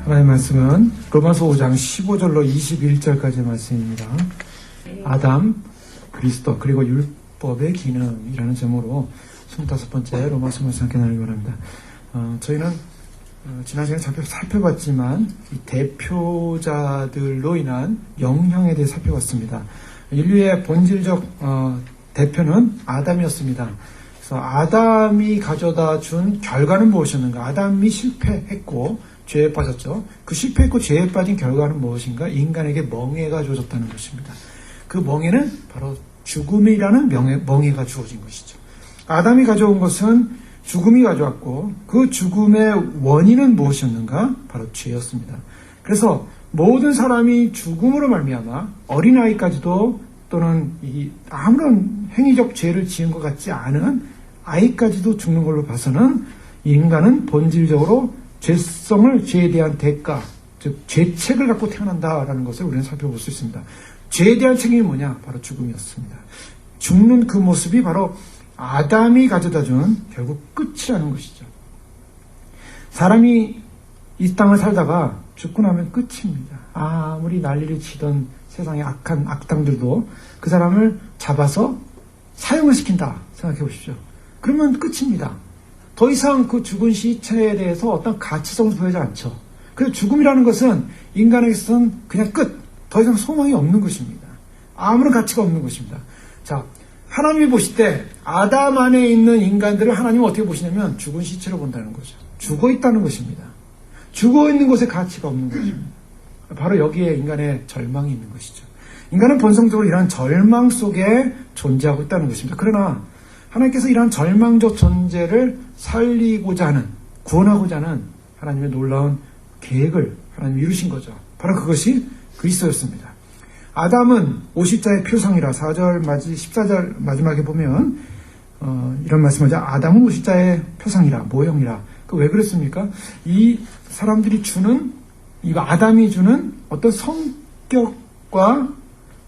하나님의 말씀은 로마서 5장 15절로 21절까지의 말씀입니다. 아담, 그리스도, 그리고 율법의 기능이라는 제목으로 25번째 로마서 말씀 함께 나누기 바랍니다. 저희는 지난 시간에 살펴봤지만 이 대표자들로 인한 영향에 대해 살펴봤습니다. 인류의 본질적 대표는 아담이었습니다. 그래서 아담이 가져다 준 결과는 무엇이었는가? 아담이 실패했고 죄에 빠졌죠. 그 실패했고 죄에 빠진 결과는 무엇인가? 인간에게 멍에가 주어졌다는 것입니다. 그 멍에는 바로 죽음이라는 멍에가 주어진 것이죠. 아담이 가져온 것은 죽음이 가져왔고 그 죽음의 원인은 무엇이었는가? 바로 죄였습니다. 그래서 모든 사람이 죽음으로 말미암아 어린아이까지도 또는 아무런 행위적 죄를 지은 것 같지 않은 아이까지도 죽는 걸로 봐서는 인간은 본질적으로 죄성을 죄에 대한 대가, 즉 죄책을 갖고 태어난다라는 것을 우리는 살펴볼 수 있습니다. 죄에 대한 책임이 뭐냐? 바로 죽음이었습니다. 죽는 그 모습이 바로 아담이 가져다준 결국 끝이라는 것이죠. 사람이 이 땅을 살다가 죽고 나면 끝입니다. 아무리 난리를 치던 세상의 악한 악당들도 그 사람을 잡아서 사형을 시킨다 생각해 보십시오. 그러면 끝입니다. 더 이상 그 죽은 시체에 대해서 어떤 가치성을 보이지 않죠. 그래서 죽음이라는 것은 인간에게서는 그냥 끝, 더 이상 소망이 없는 것입니다. 아무런 가치가 없는 것입니다. 자, 하나님이 보실 때 아담 안에 있는 인간들을 하나님은 어떻게 보시냐면 죽은 시체로 본다는 거죠. 죽어 있다는 것입니다. 죽어 있는 곳에 가치가 없는 것입니다. 바로 여기에 인간의 절망이 있는 것이죠. 인간은 본성적으로 이러한 절망 속에 존재하고 있다는 것입니다. 그러나 하나님께서 이러한 절망적 존재를 살리고자 하는, 구원하고자 하는 하나님의 놀라운 계획을 하나님이 이루신 거죠. 바로 그것이 그리스도였습니다. 아담은 오십자의 표상이라 14절 마지막에 보면 이런 말씀을 하죠. 아담은 오십자의 표상이라, 모형이라. 왜 그랬습니까? 이 사람들이 주는, 이 아담이 주는 어떤 성격과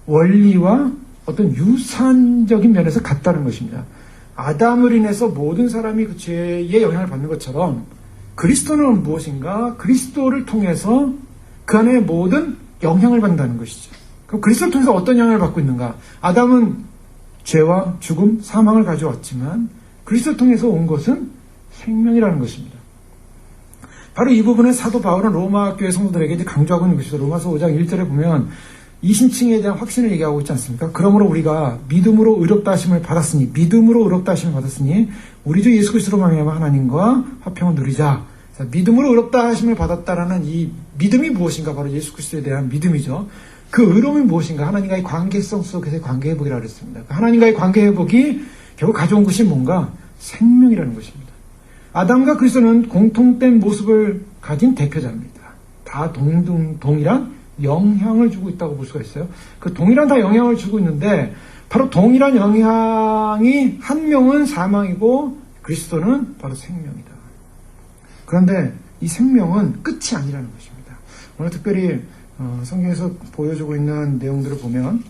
원리와 어떤 유산적인 면에서 같다는 것입니다. 아담을 인해서 모든 사람이 그 죄의 영향을 받는 것처럼 그리스도는 무엇인가? 그리스도를 통해서 그 안에 모든 영향을 받는다는 것이죠. 그럼 그리스도를 통해서 어떤 영향을 받고 있는가? 아담은 죄와 죽음, 사망을 가져왔지만 그리스도를 통해서 온 것은 생명이라는 것입니다. 바로 이 부분에 사도 바울은 로마 교회 성도들에게 이제 강조하고 있는 것이죠. 로마서 5장 1절에 보면 이신칭에 대한 확신을 얘기하고 있지 않습니까? 그러므로 우리가 믿음으로 의롭다 하심을 받았으니 우리 주 예수 그리스도로 말미암아 하나님과 화평을 누리자. 자, 믿음으로 의롭다 하심을 받았다라는 이 믿음이 무엇인가? 바로 예수 그리스도에 대한 믿음이죠. 그 의로움이 무엇인가? 하나님과의 관계성 속에서의 관계 회복이라고 했습니다. 하나님과의 관계 회복이 결국 가져온 것이 뭔가? 생명이라는 것입니다. 아담과 그리스도는 공통된 모습을 가진 대표자입니다. 다 동일한 영향을 주고 있다고 볼 수가 있어요. 그 동일한 다 영향을 주고 있는데 바로 동일한 영향이 한 명은 사망이고 그리스도는 바로 생명이다. 그런데 이 생명은 끝이 아니라는 것입니다. 오늘 특별히 성경에서 보여주고 있는 내용들을 보면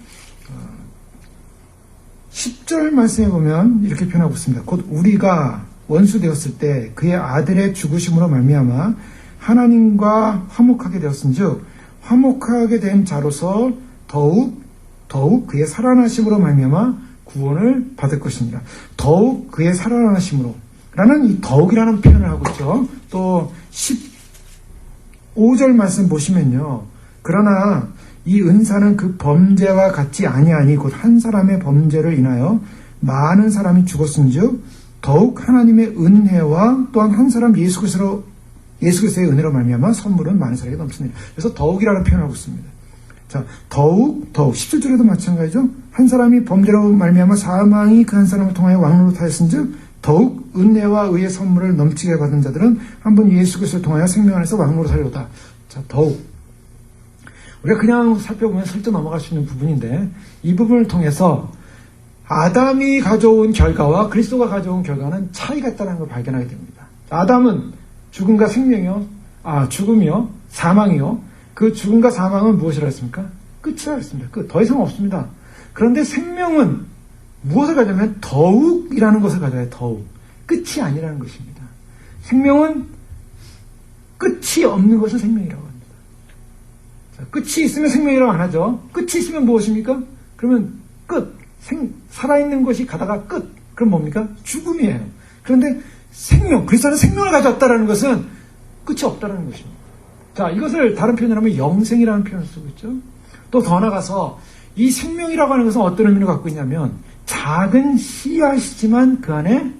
10절 말씀에 보면 이렇게 표현하고 있습니다. 곧 우리가 원수 되었을 때 그의 아들의 죽으심으로 말미암아 하나님과 화목하게 되었은즉 화목하게 된 자로서 더욱 그의 살아나심으로 말미암아 구원을 받을 것입니다. 더욱 그의 살아나심으로 라는 이 더욱이라는 표현을 하고 있죠. 또 15절 말씀 보시면요. 그러나 이 은사는 그 범죄와 같지 아니하니 곧 한 사람의 범죄를 인하여 많은 사람이 죽었은즉 더욱 하나님의 은혜와 또한 한 사람 예수 그리스도의 은혜로 말미암아 선물은 많은 사람에게 넘칩니다. 그래서 더욱이라는 표현을 하고 있습니다. 자, 더욱 17절에도 마찬가지죠. 한 사람이 범죄로 말미암아 사망이 그 한 사람을 통하여 왕노로 타였은즉 더욱 은혜와 의의 선물을 넘치게 받은 자들은 한 번 예수 그리스도를 통하여 생명 안에서 왕노로 살려오다. 자, 더욱 우리가 그냥 살펴보면 슬쩍 넘어갈 수 있는 부분인데 이 부분을 통해서 아담이 가져온 결과와 그리스도가 가져온 결과는 차이가 있다는 걸 발견하게 됩니다. 아담은 죽음과 죽음이요, 사망이요. 그 죽음과 사망은 무엇이라 했습니까? 끝이라 했습니다. 더 이상 없습니다. 그런데 생명은 무엇을 가져면 더욱이라는 것을 가져야 더욱. 끝이 아니라는 것입니다. 생명은 끝이 없는 것을 생명이라고 합니다. 자, 끝이 있으면 생명이라고 안 하죠. 끝이 있으면 무엇입니까? 그러면 끝. 살아있는 것이 가다가 끝. 그럼 뭡니까? 죽음이에요. 그런데 생명, 그리스도 안에 생명을 가졌다는 것은 끝이 없다는 것입니다. 자, 이것을 다른 표현으로 하면 영생이라는 표현을 쓰고 있죠. 또 더 나가서 이 생명이라고 하는 것은 어떤 의미를 갖고 있냐면 작은 씨앗이지만 그 안에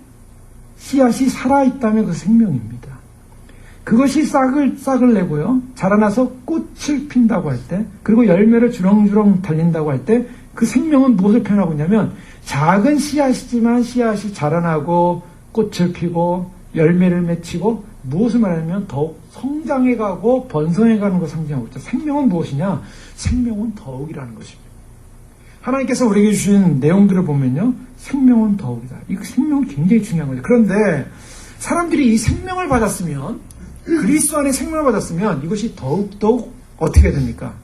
씨앗이 살아있다면 그 생명입니다. 그것이 싹을 내고요. 자라나서 꽃을 핀다고 할 때, 그리고 열매를 주렁주렁 달린다고 할 때, 그 생명은 무엇을 표현하고 있냐면, 작은 씨앗이지만 씨앗이 자라나고, 꽃을 피고, 열매를 맺히고, 무엇을 말하냐면, 더욱 성장해가고, 번성해가는 것을 상징하고 있죠. 생명은 무엇이냐? 생명은 더욱이라는 것입니다. 하나님께서 우리에게 주신 내용들을 보면요, 생명은 더욱이다. 이 생명은 굉장히 중요한 거죠. 그런데, 사람들이 이 생명을 받았으면, 그리스도 안에 생명을 받았으면 이것이 더욱더욱 어떻게 됩니까?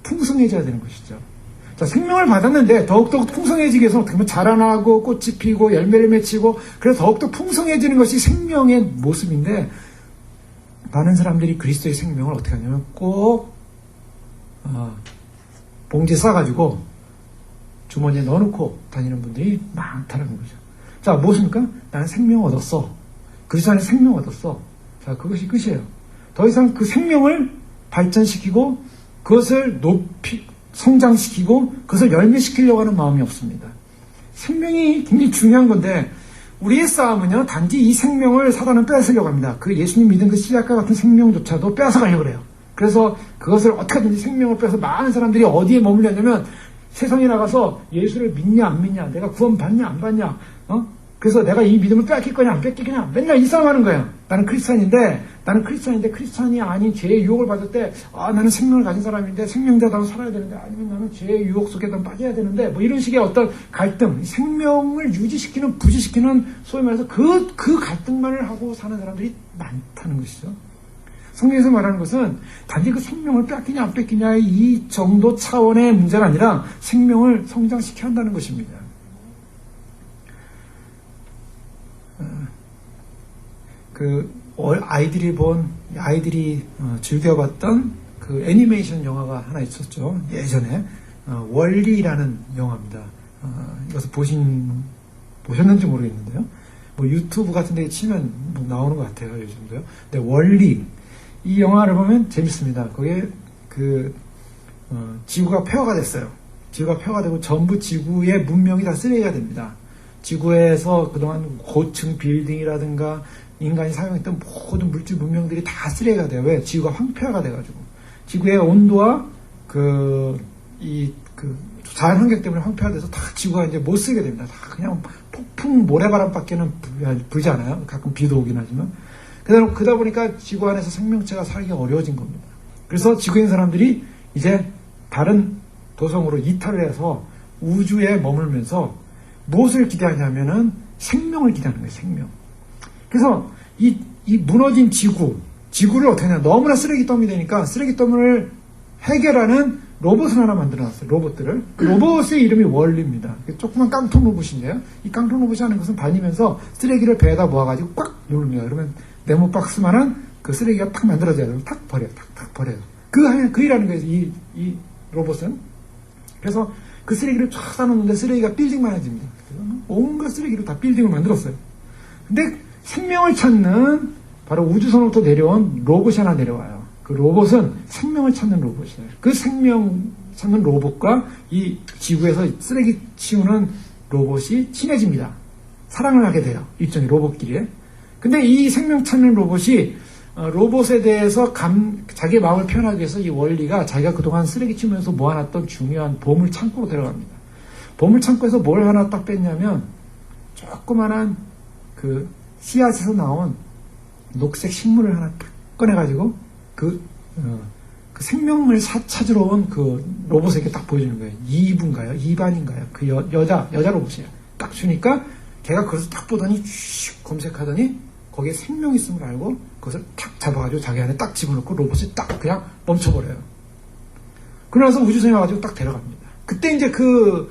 풍성해져야 되는 것이죠. 자, 생명을 받았는데 더욱더욱 풍성해지기 위해서 어떻게 보면 자라나고 꽃이 피고 열매를 맺히고 그래서 더욱더 풍성해지는 것이 생명의 모습인데 많은 사람들이 그리스도의 생명을 어떻게 하냐면 꼭 봉지에 싸가지고 주머니에 넣어놓고 다니는 분들이 많다는 거죠. 자, 무엇입니까? 나는 생명 얻었어. 그리스도 안에 생명 얻었어. 자, 그것이 끝이에요. 더 이상 그 생명을 발전시키고 그것을 성장시키고 그것을 열매시키려고 하는 마음이 없습니다. 생명이 굉장히 중요한 건데 우리의 싸움은요, 단지 이 생명을 사단은 빼앗으려고 합니다. 그 예수님 믿은 그 씨앗과 같은 생명조차도 빼앗아가려고 그래요. 그래서 그것을 어떻게든지 생명을 빼앗아서 많은 사람들이 어디에 머물렸냐면 세상에 나가서 예수를 믿냐 안 믿냐, 내가 구원 받냐 안 받냐, 그래서 내가 이 믿음을 뺏길 거냐 안 뺏길 거냐 맨날 이 싸움하는 거예요. 나는 크리스찬인데 크리스찬이 아닌 죄의 유혹을 받을 때 나는 생명을 가진 사람인데 생명자다워 살아야 되는데 아니면 나는 죄의 유혹 속에 빠져야 되는데 뭐 이런 식의 어떤 갈등, 생명을 유지시키는 부지시키는 소위 말해서 그 갈등만을 하고 사는 사람들이 많다는 것이죠. 성경에서 말하는 것은 단지 그 생명을 뺏기냐 안 뺏기냐의 이 정도 차원의 문제가 아니라 생명을 성장시켜야 한다는 것입니다. 아이들이 즐겨봤던 그 애니메이션 영화가 하나 있었죠. 예전에 월리라는 영화입니다. 이것을 보셨는지 모르겠는데요. 뭐 유튜브 같은 데 치면 뭐 나오는 것 같아요, 요즘도요. 근데 월리 이 영화를 보면 재밌습니다. 거기에 지구가 폐허가 됐어요. 지구가 폐허가 되고 전부 지구의 문명이 다 쓰레기가 됩니다. 지구에서 그동안 고층 빌딩이라든가 인간이 사용했던 모든 물질 문명들이 다 쓰레기가 돼요. 왜? 지구가 황폐화가 돼가지고. 지구의 온도와 자연 환경 때문에 황폐화돼서 다 지구가 이제 못 쓰게 됩니다. 다 그냥 폭풍 모래바람밖에는 불지 않아요. 가끔 비도 오긴 하지만. 그러다 보니까 지구 안에서 생명체가 살기 어려워진 겁니다. 그래서 지구에 있는 사람들이 이제 다른 도성으로 이탈을 해서 우주에 머물면서 무엇을 기대하냐면은 생명을 기대하는 거예요, 생명. 그래서 이 무너진 지구를 어떻게 하냐, 너무나 쓰레기더미 되니까 쓰레기더미를 해결하는 로봇을 하나 만들어놨어요, 로봇들을. 그 로봇의 이름이 월리입니다. 조그만 깡통 로봇인데요. 이 깡통 로봇이 하는 것은 다니면서 쓰레기를 배에다 모아가지고 꽉 누릅니다. 그러면 네모 박스만한 그 쓰레기가 탁 만들어져야 되면 탁 버려요, 탁 버려요. 그 일하는 거예요, 이 로봇은. 그래서 그 쓰레기를 쫙 쌓아놓는데 쓰레기가 빌딩만해집니다. 온갖 쓰레기로 다 빌딩을 만들었어요. 근데 생명을 찾는 바로 우주선으로부터 내려온 로봇이 하나 내려와요. 그 로봇은 생명을 찾는 로봇이에요. 그 생명 찾는 로봇과 이 지구에서 쓰레기 치우는 로봇이 친해집니다. 사랑을 하게 돼요. 일종의 로봇끼리. 근데 이 생명 찾는 로봇이 로봇에 대해서 자기의 마음을 표현하기 위해서 이 원리가 자기가 그동안 쓰레기 치우면서 모아놨던 중요한 보물 창고로 들어갑니다. 보물 창고에서 뭘 하나 딱 뺐냐면 조그만한 그 씨앗에서 나온 녹색 식물을 하나 딱 꺼내가지고 그 생명을 찾으러 온 그 로봇에게 딱 보여주는 거예요. 2반인가요? 그 여자 로봇이에요. 딱 주니까 걔가 그것을 딱 보더니 슉 검색하더니 거기에 생명이 있음을 알고 그것을 탁 잡아가지고 자기 안에 딱 집어넣고 로봇이 딱 그냥 멈춰버려요. 그러면서 우주선에 와가지고 딱 데려갑니다. 그때 이제 그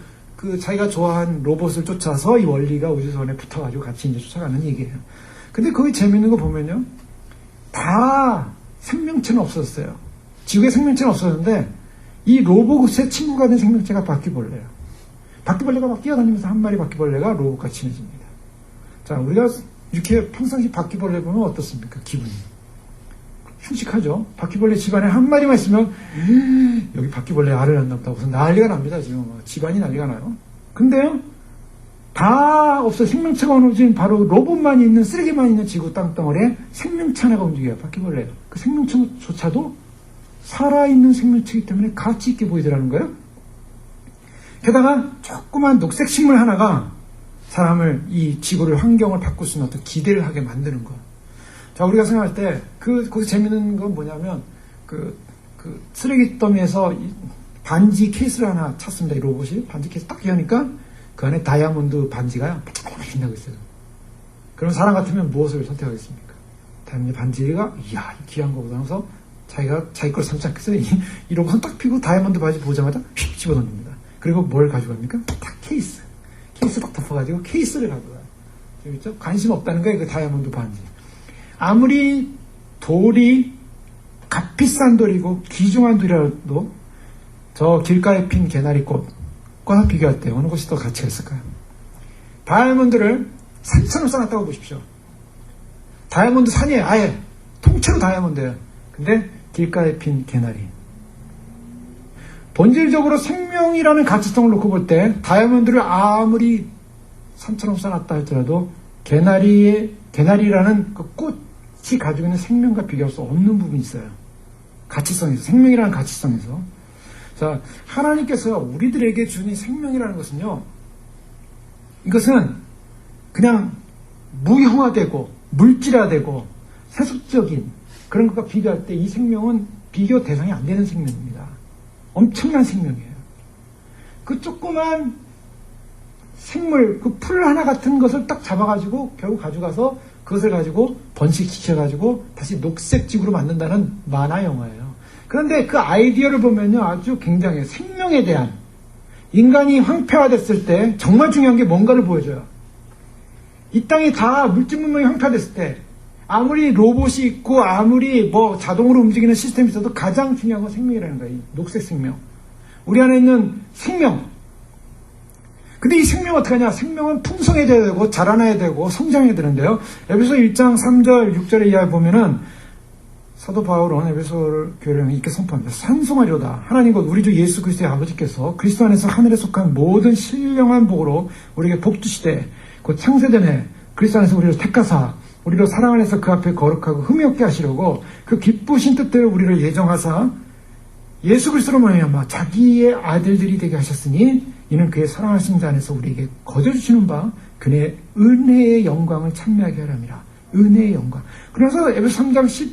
자기가 좋아한 로봇을 쫓아서 이 원리가 우주선에 붙어가지고 같이 이제 쫓아가는 얘기예요. 근데 거기 재밌는 거 보면요. 다 생명체는 없었어요. 지구에 생명체는 없었는데 이 로봇의 친구가 된 생명체가 바퀴벌레예요. 바퀴벌레가 막 뛰어다니면서 한 마리 바퀴벌레가 로봇과 친해집니다. 자, 우리가 이렇게 평상시 바퀴벌레 보면 어떻습니까? 기분이 흉측하죠. 바퀴벌레 집안에 한 마리만 있으면 여기 바퀴벌레 알을 낳나 보다. 무슨 난리가 납니다. 지금 집안이 난리가 나요. 근데요, 다 없어. 생명체가 없어진 바로 로봇만 있는, 쓰레기만 있는 지구 땅덩어리에 생명체 하나가 움직여요. 바퀴벌레. 그 생명체조차도 살아있는 생명체이기 때문에 가치 있게 보이더라는 거예요. 게다가 조그만 녹색 식물 하나가 사람을, 이 지구를, 환경을 바꿀 수 있는 어떤 기대를 하게 만드는 거. 자, 우리가 생각할 때, 거기서 재밌는 건 뭐냐면, 쓰레기 더미에서 반지 케이스를 하나 찾습니다. 이 로봇이. 반지 케이스 딱 여니까, 그 안에 다이아몬드 반지가요, 반짝반짝 빛나고 있어요. 그럼 사람 같으면 무엇을 선택하겠습니까? 다이아몬드 반지가, 이야, 귀한 거보다 하면서 자기가 자기 걸 삼지 않겠어요? 이 로봇은 딱 피고 다이아몬드 반지 보자마자 휙 집어던집니다. 그리고 뭘 가져갑니까? 딱 케이스. 케이스 딱 덮어가지고 케이스를 가져가요. 재밌죠? 관심 없다는 거예요, 그 다이아몬드 반지. 아무리 돌이 값비싼 돌이고 귀중한 돌이라도 저 길가에 핀 개나리꽃과 비교할 때 어느 곳이 더 가치가 있을까요? 다이아몬드를 산처럼 쌓았다고 보십시오. 다이아몬드 산이에요. 아예 통째로 다이아몬드예요. 근데 길가에 핀 개나리. 본질적으로 생명이라는 가치성을 놓고 볼 때 다이아몬드를 아무리 산처럼 쌓았다 할지라도 개나리라는 그 꽃이 가지고 있는 생명과 비교할 수 없는 부분이 있어요. 가치성에서, 생명이라는 가치성에서. 자, 하나님께서 우리들에게 주는 생명이라는 것은요, 이것은 그냥 무형화되고 물질화되고 세속적인 그런 것과 비교할 때 이 생명은 비교 대상이 안 되는 생명입니다. 엄청난 생명이에요. 그 조그만 생물, 그 풀 하나 같은 것을 딱 잡아가지고 결국 가져가서 그것을 가지고 번식시켜가지고 다시 녹색지구로 만든다는 만화 영화예요. 그런데 그 아이디어를 보면요, 아주 굉장해요. 생명에 대한, 인간이 황폐화됐을 때 정말 중요한 게 뭔가를 보여줘요. 이 땅이 다 물질 문명이 황폐화됐을 때 아무리 로봇이 있고 아무리 뭐 자동으로 움직이는 시스템이 있어도 가장 중요한 건 생명이라는 거예요. 이 녹색 생명. 우리 안에 있는 생명. 근데 이 생명은 어떻게 하냐? 생명은 풍성해져야 되고 자라나야 되고 성장해야 되는데요. 에베소 1장 3절 6절의 이하에 보면은 사도 바울은 에베소 교회를 이렇게 선포합니다. 찬송하리로다. 하나님 곧 우리 주 예수 그리스도의 아버지께서 그리스도 안에서 하늘에 속한 모든 신령한 복으로 우리에게 복 주시되 곧 창세전 해 그리스도 안에서 우리를 택하사 우리로 사랑 안에서 그 앞에 거룩하고 흠이 없게 하시려고 그 기쁘신 뜻대로 우리를 예정하사 예수 그리스도로 말미암아 자기의 아들들이 되게 하셨으니 이는 그의 사랑하신 자 안에서 우리에게 거저주시는 바 그의 은혜의 영광을 찬미하게 하랍니다. 은혜의 영광. 그래서 에베소 3장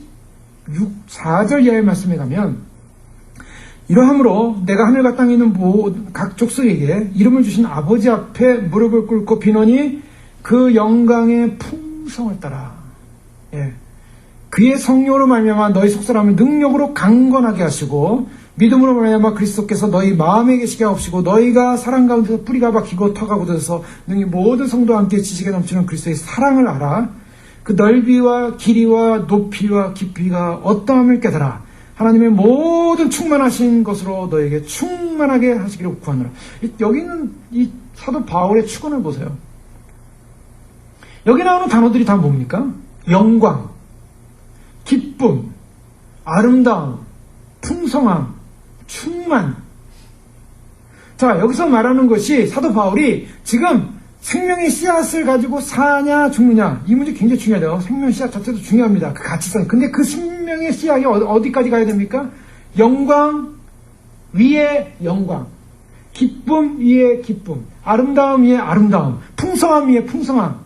4절 이하의 말씀에 가면 이러함으로 내가 하늘과 땅에 있는 각 족속에게 이름을 주신 아버지 앞에 무릎을 꿇고 비노니 그 영광의 풍성을 따라 그의 성령으로 말미암아 너희 속사람을 능력으로 강건하게 하시고 믿음으로 말미암아 그리스도께서 너희 마음에 계시게 하옵시고 너희가 사랑 가운데서 뿌리가 박히고 터가 굳어서 능히 모든 성도와 함께 지식에 넘치는 그리스도의 사랑을 알아 그 넓이와 길이와 높이와 깊이가 어떠함을 깨달아 하나님의 모든 충만하신 것으로 너에게 충만하게 하시기를 구하노라. 여기는 이 사도 바울의 축원을 보세요. 여기 나오는 단어들이 다 뭡니까? 영광, 기쁨, 아름다움, 풍성함, 충만. 자, 여기서 말하는 것이 사도 바울이 지금 생명의 씨앗을 가지고 사냐 죽느냐 이 문제 굉장히 중요해요. 생명의 씨앗 자체도 중요합니다. 그 가치성. 근데 그 생명의 씨앗이 어디까지 가야 됩니까? 영광 위에 영광, 기쁨 위에 기쁨, 아름다움 위에 아름다움, 풍성함 위에 풍성함.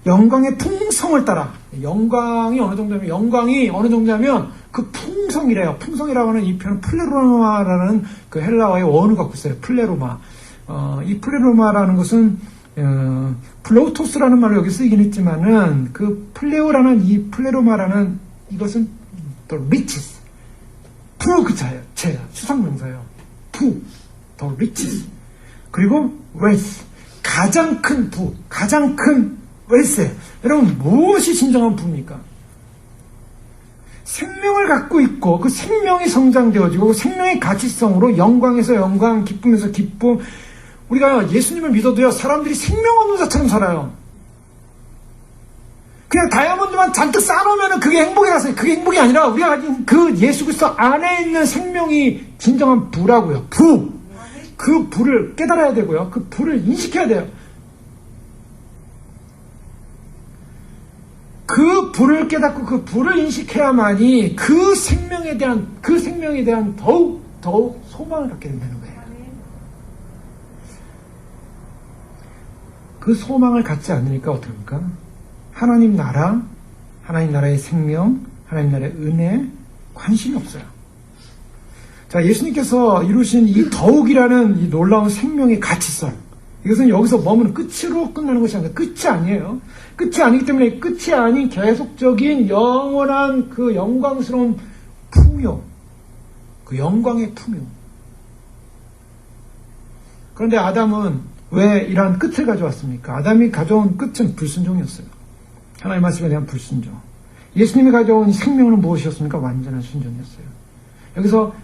영광의 풍성을 따라. 영광이 어느 정도냐면 그 풍성이래요. 풍성이라고 하는 이 표현은 플레로마라는 그 헬라어의 원어를 갖고 있어요. 플레로마. 이 플레로마라는 것은 플로토스라는 말로 여기 쓰이긴 했지만은 그 플레오라는 이 플레로마라는 이것은 또 riches. 푸 그 자예요. 추상명사예요. 푸, 더 riches. 그리고 wealth. 가장 큰 부, 가장 큰 웰스예요. 여러분 무엇이 진정한 부입니까? 생명을 갖고 있고 그 생명이 성장되어지고 그 생명의 가치성으로 영광에서 영광, 기쁨에서 기쁨. 우리가 예수님을 믿어도요, 사람들이 생명 없는 자처럼 살아요. 그냥 다이아몬드만 잔뜩 쌓아놓으면 그게 행복이라서, 그게 행복이 아니라 우리가 가진 그 예수 그리스도 안에 있는 생명이 진정한 부라고요. 부. 그 부를 깨달아야 되고요. 그 부를 인식해야 돼요. 그 부를 깨닫고 그 부를 인식해야만이 그 생명에 대한 더욱 소망을 갖게 된다는 거예요. 그 소망을 갖지 않으니까 어떡합니까? 하나님 나라의 생명, 하나님 나라의 은혜, 관심이 없어요. 자, 예수님께서 이루신 이 더욱이라는 이 놀라운 생명의 가치성. 이것은 여기서 머무는 끝으로 끝나는 것이 아니라 끝이 아니에요. 끝이 아니기 때문에 끝이 아닌 계속적인 영원한 그 영광스러운 풍요. 그 영광의 풍요. 그런데 아담은 왜 이러한 끝을 가져왔습니까? 아담이 가져온 끝은 불순종이었어요. 하나님의 말씀에 대한 불순종. 예수님이 가져온 생명은 무엇이었습니까? 완전한 순종이었어요. 여기서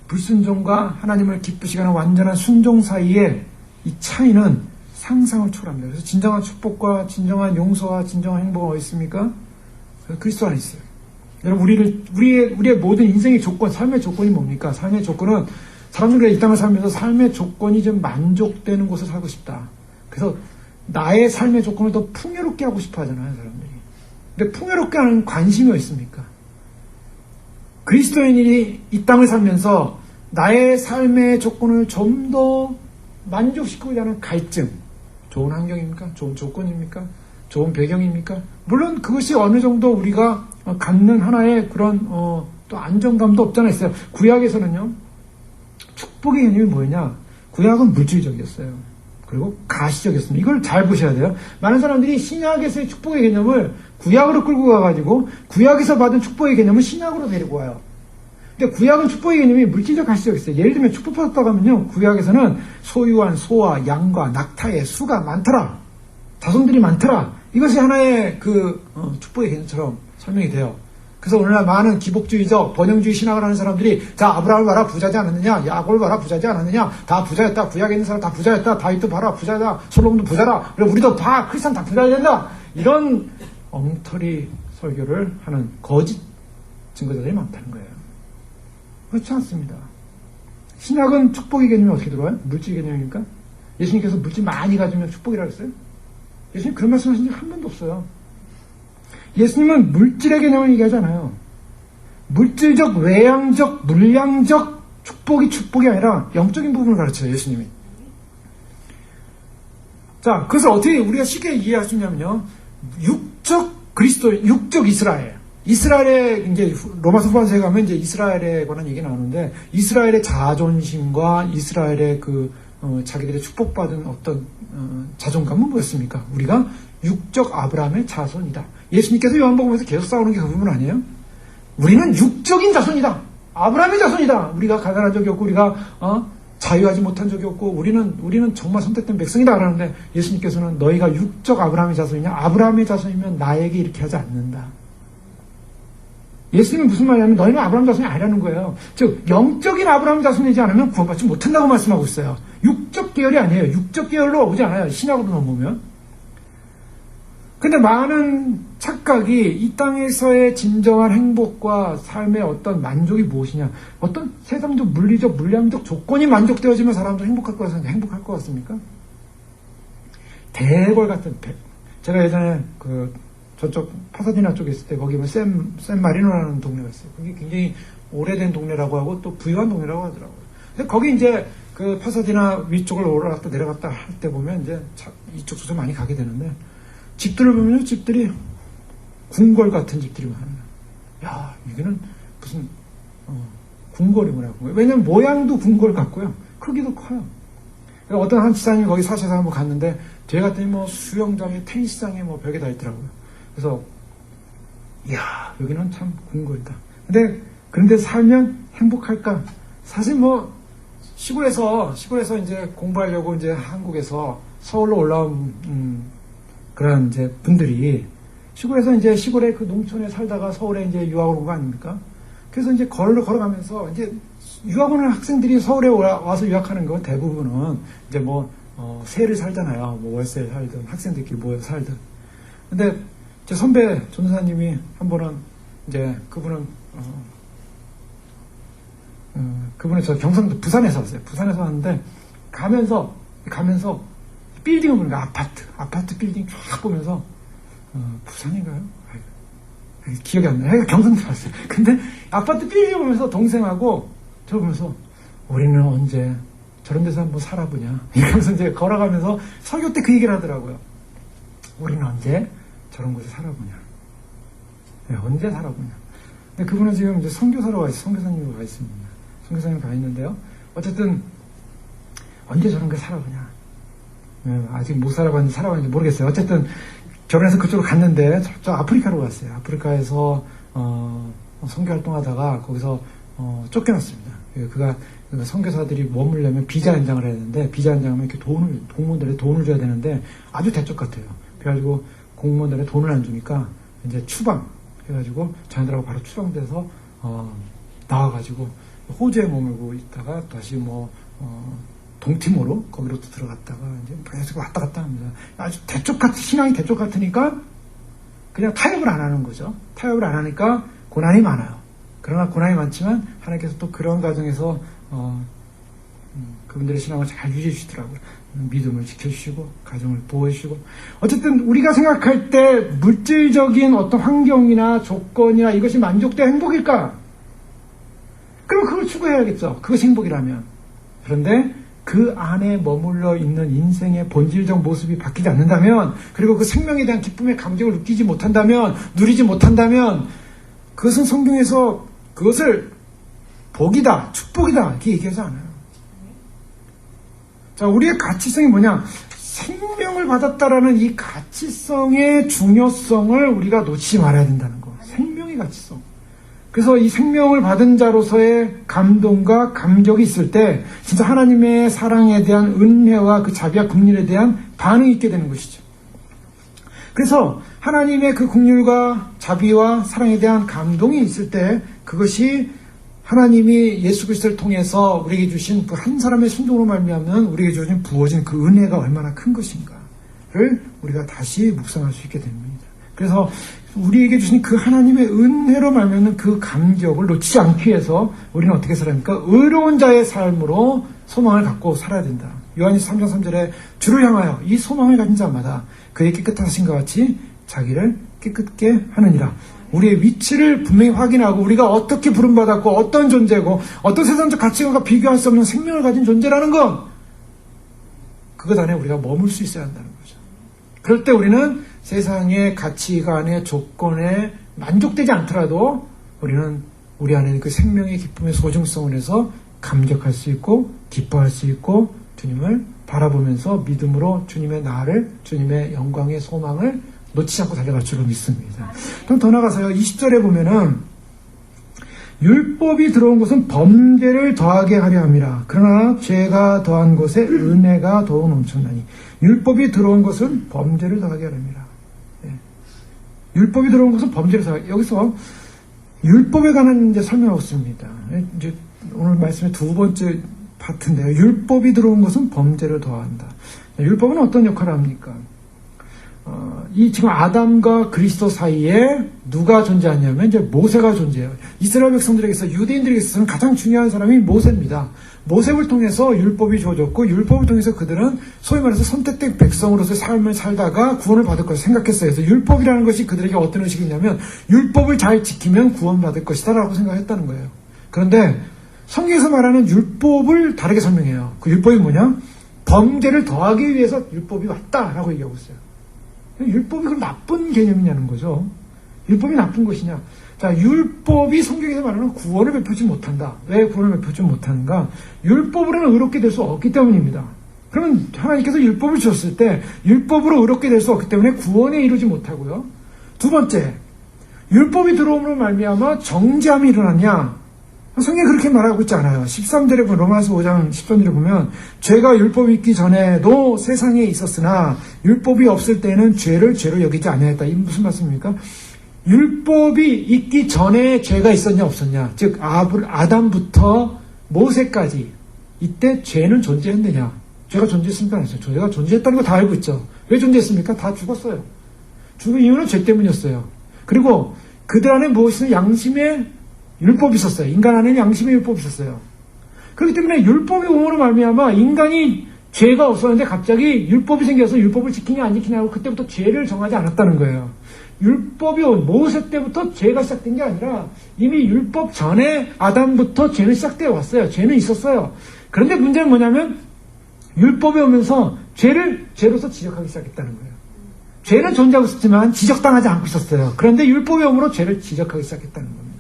불순종과 하나님을 기쁘시게 하는 완전한 순종 사이에 이 차이는 상상을 초월합니다. 그래서 진정한 축복과 진정한 용서와 진정한 행복은 어디 있습니까? 그리스도 안에 있어요. 여러분, 우리의 모든 인생의 조건, 삶의 조건이 뭡니까? 삶의 조건은 사람들이 이 땅을 살면서 삶의 조건이 좀 만족되는 곳을 살고 싶다. 그래서 나의 삶의 조건을 더 풍요롭게 하고 싶어 하잖아요, 사람들이. 근데 풍요롭게 하는 관심이 어디 있습니까? 그리스도인이 이 땅을 살면서 나의 삶의 조건을 좀 더 만족시키고자 하는 갈증. 좋은 환경입니까? 좋은 조건입니까? 좋은 배경입니까? 물론 그것이 어느 정도 우리가 갖는 하나의 그런 또 안정감도 없잖아 있어요. 구약에서는요, 축복의 개념이 뭐냐? 구약은 물질적이었어요. 그리고 가시적이었습니다. 이걸 잘 보셔야 돼요. 많은 사람들이 신약에서의 축복의 개념을 구약으로 끌고 가가지고 구약에서 받은 축복의 개념을 신약으로 데리고 와요. 근데 구약은 축복의 개념이 물질적 가시적이었어요. 예를 들면 축복받았다고 하면요, 구약에서는 소유한 소와 양과 낙타의 수가 많더라. 자손들이 많더라. 이것이 하나의 축복의 개념처럼 설명이 돼요. 그래서 오늘날 많은 기복주의적 번영주의 신학을 하는 사람들이, 자, 아브라함을 봐라, 부자지 않았느냐, 야곱을 봐라, 부자지 않았느냐, 다 부자였다, 구약에 있는 사람 다 부자였다, 다윗도 봐라, 부자다, 솔로몬도 부자다, 그리고 우리도 봐, 크리스찬 다 부자야 된다. 이런 엉터리 설교를 하는 거짓 증거자들이 많다는 거예요. 그렇지 않습니다. 신학은 축복의 개념이 어떻게 들어와요? 물질 개념입니까? 예수님께서 물질 많이 가지면 축복이라고 했어요? 예수님 그런 말씀 하신 적 한 번도 없어요. 예수님은 물질의 개념을 얘기하지 않아요. 물질적, 외향적, 물량적 축복이 아니라 영적인 부분을 가르쳐요, 예수님이. 자, 그래서 어떻게 우리가 쉽게 이해할 수 있냐면요, 육적 그리스도, 육적 이스라엘. 이스라엘의, 이제, 로마서 후반서에 가면 이제 이스라엘에 관한 얘기 나오는데, 이스라엘의 자존심과 이스라엘의 자기들의 축복받은 어떤, 자존감은 뭐였습니까? 우리가 육적 아브라함의 자손이다. 예수님께서 요한복음에서 계속 싸우는 게 그 부분 아니에요? 우리는 육적인 자손이다. 아브라함의 자손이다. 우리가 가난한 적이 없고, 우리가, 자유하지 못한 적이 없고, 우리는 정말 선택된 백성이다. 그러는데, 예수님께서는 너희가 육적 아브라함의 자손이냐? 아브라함의 자손이면 나에게 이렇게 하지 않는다. 예수님은 무슨 말이냐면 너희는 아브라함 자손이 아니라는 거예요. 즉 영적인 아브라함 자손이지 않으면 구원받지 못한다고 말씀하고 있어요. 육적 계열이 아니에요. 육적 계열로 오지 않아요. 신학으로 넘으면. 근데 많은 착각이 이 땅에서의 진정한 행복과 삶의 어떤 만족이 무엇이냐, 어떤 세상적 물리적 물량적 조건이 만족되어지면 사람도 행복할 것 같습니까? 대궐 같은 제가 예전에 저쪽 파사디나 쪽에 있을 때 거기 샌 마리노라는 동네가 있어요. 그게 굉장히 오래된 동네라고 하고 또 부유한 동네라고 하더라고요. 근데 거기 이제 파사디나 위쪽을 올라갔다 내려갔다 할 때 보면 이제 이쪽 저쪽 많이 가게 되는데, 집들을 보면 집들이 궁궐 같은 집들이 많아요. 야, 여기는 무슨 궁궐이구나. 왜냐면 모양도 궁궐 같고요, 크기도 커요. 그러니까 어떤 한 지사님이 거기 사셔서 한번 갔는데, 뒤에 갔더니 수영장에 테니스장에 별게 다 있더라고요. 그래서 이야, 여기는 참 궁궐이다. 그런데 살면 행복할까? 사실 시골에서 이제 공부하려고 이제 한국에서 서울로 올라온 그런 이제 분들이 시골에서 이제 시골에 그 농촌에 살다가 서울에 이제 유학을 온 거 아닙니까? 그래서 이제 걸어가면서 이제 유학 오는 학생들이 서울에 와서 유학하는 거 대부분은 이제 뭐, 세를 살잖아요. 뭐 월세를 살든 학생들끼리 모여서 살든. 근데 제 선배 전도사님이 한 번은 이제 그분은 저 경상도 부산에서 왔어요. 부산에서 왔는데 가면서 빌딩을 보는 거야. 아파트 빌딩 쫙 보면서 부산인가요? 기억이 안 나요. 경상도 왔어요. 근데 아파트 빌딩을 보면서 동생하고 저 보면서 우리는 언제 저런 데서 한번 살아보냐 이러면서 이제 걸어가면서 설교 때 그 얘기를 하더라고요. 우리는 언제 저런 곳에 살아보냐. 네, 언제 살아보냐. 근데 그분은 지금 이제 선교사로 와 있어요. 선교사님으로 가 있습니다. 선교사님 가 있는데요. 어쨌든 언제 저런 게 살아보냐. 네, 아직 못 살아봤는지 살아봤는지 모르겠어요. 어쨌든 결혼해서 그쪽으로 갔는데 저 아프리카로 갔어요. 아프리카에서 선교 활동하다가 거기서 쫓겨났습니다. 그가 선교사들이 머물려면 비자 연장을 해야 되는데 비자 연장하면 이렇게 공무원들에 돈을 줘야 되는데 아주 대쪽 같아요. 그래가지고 공무원들에 돈을 안 주니까 이제 추방 해가지고 자기들하고 바로 추방돼서 나와가지고 호주에 머물고 있다가 다시 동티모로 거기로 또 들어갔다가 이제 계속 왔다 갔다 합니다. 아주 신앙이 대쪽 같으니까 그냥 타협을 안 하는 거죠. 타협을 안 하니까 고난이 많아요. 그러나 고난이 많지만 하나님께서 또 그런 과정에서 그분들의 신앙을 잘 유지해 주시더라고요. 믿음을 지켜주시고 가정을 보호해 주시고 어쨌든 우리가 생각할 때 물질적인 어떤 환경이나 조건이나 이것이 만족된 행복일까? 그럼 그걸 추구해야겠죠. 그것이 행복이라면. 그런데 그 안에 머물러 있는 인생의 본질적 모습이 바뀌지 않는다면 그리고 그 생명에 대한 기쁨의 감정을 느끼지 못한다면 누리지 못한다면 그것은 성경에서 그것을 복이다, 축복이다 이렇게 얘기하지 않아요. 자, 우리의 가치성이 뭐냐? 생명을 받았다라는 이 가치성의 중요성을 우리가 놓치지 말아야 된다는 거. 생명의 가치성. 그래서 이 생명을 받은 자로서의 감동과 감격이 있을 때 진짜 하나님의 사랑에 대한 은혜와 그 자비와 긍휼에 대한 반응이 있게 되는 것이죠. 그래서 하나님의 그 긍휼과 자비와 사랑에 대한 감동이 있을 때 그것이 하나님이 예수 그리스도를 통해서 우리에게 주신 그 한 사람의 순종으로 말미암는 우리에게 부어진 그 은혜가 얼마나 큰 것인가를 우리가 다시 묵상할 수 있게 됩니다. 그래서 우리에게 주신 그 하나님의 은혜로 말미암는 그 감격을 놓치지 않기 위해서 우리는 어떻게 살아야 합니까? 의로운 자의 삶으로 소망을 갖고 살아야 된다. 요한일서 3장 3절에 주를 향하여 이 소망을 가진 자마다 그의 깨끗하신것 같이 자기를 깨끗게 하느니라. 우리의 위치를 분명히 확인하고 우리가 어떻게 부름받았고 어떤 존재고 어떤 세상적 가치관과 비교할 수 없는 생명을 가진 존재라는 것, 그것 안에 우리가 머물 수 있어야 한다는 거죠. 그럴 때 우리는 세상의 가치관의 조건에 만족되지 않더라도 우리는 우리 안에 그 생명의 기쁨의 소중성을 해서 감격할 수 있고 기뻐할 수 있고 주님을 바라보면서 믿음으로 주님의 나를, 주님의 영광의 소망을 놓치지 않고 달려갈 줄로 믿습니다. 좀 더 나가서요. 20절에 보면은 율법이 들어온 것은 범죄를 더하게 하려 함이라. 그러나 죄가 더한 곳에 은혜가 더욱 넘쳤나니. 율법이 들어온 것은 범죄를 더하게 하려 함이라. 네. 율법이 들어온 것은 범죄를 더하게. 여기서 율법에 관한 이제 설명하고 있습니다. 이제 오늘 말씀의 두 번째 파트인데요. 율법이 들어온 것은 범죄를 더한다. 율법은 어떤 역할을 합니까? 이 지금 아담과 그리스도 사이에 누가 존재하냐면 이제 모세가 존재해요. 이스라엘 백성들에게서 유대인들에게서는 가장 중요한 사람이 모세입니다. 모세를 통해서 율법이 주어졌고 율법을 통해서 그들은 소위 말해서 선택된 백성으로서의 삶을 살다가 구원을 받을 것을 생각했어요. 그래서 율법이라는 것이 그들에게 어떤 의식이냐면 율법을 잘 지키면 구원받을 것이다 라고 생각했다는 거예요. 그런데 성경에서 말하는 율법을 다르게 설명해요. 그 율법이 뭐냐? 범죄를 더하기 위해서 율법이 왔다라고 얘기하고 있어요. 율법이 그럼 나쁜 개념이냐는 거죠. 율법이 나쁜 것이냐. 자, 율법이 성경에서 말하는 구원을 베푸지 못한다. 왜 구원을 베푸지 못하는가? 율법으로는 의롭게 될 수 없기 때문입니다. 그러면 하나님께서 율법을 주셨을 때 율법으로 의롭게 될 수 없기 때문에 구원에 이루지 못하고요. 두 번째, 율법이 들어옴으로 말미암아 정죄함이 일어났냐? 성경이 그렇게 말하고 있지 않아요. 13절에 보면, 로마서 5장 13절에 보면, 죄가 율법이 있기 전에도 세상에 있었으나 율법이 없을 때는 죄를 죄로 여기지 아니하였다. 이게 무슨 말씀입니까? 율법이 있기 전에 죄가 있었냐 없었냐. 즉 아담부터 모세까지 이때 죄는 존재했느냐. 죄가 존재했습니까? 안 했어요. 죄가 존재했다는 거 다 알고 있죠. 왜 존재했습니까? 다 죽었어요. 죽은 이유는 죄 때문이었어요. 그리고 그들 안에 무엇이든 양심의 율법이 있었어요. 인간 안에는 양심의 율법이 있었어요. 그렇기 때문에 율법이 옴으로 말미암아 인간이 죄가 없었는데 갑자기 율법이 생겨서 율법을 지키냐 안 지키냐 하고 그때부터 죄를 정하지 않았다는 거예요. 율법이 모세 때부터 죄가 시작된 게 아니라 이미 율법 전에 아담부터 죄는 시작되어 왔어요. 죄는 있었어요. 그런데 문제는 뭐냐면 율법이 오면서 죄를 죄로서 지적하기 시작했다는 거예요. 죄는 존재하고 있었지만 지적당하지 않고 있었어요. 그런데 율법이 오므로 죄를 지적하기 시작했다는 겁니다.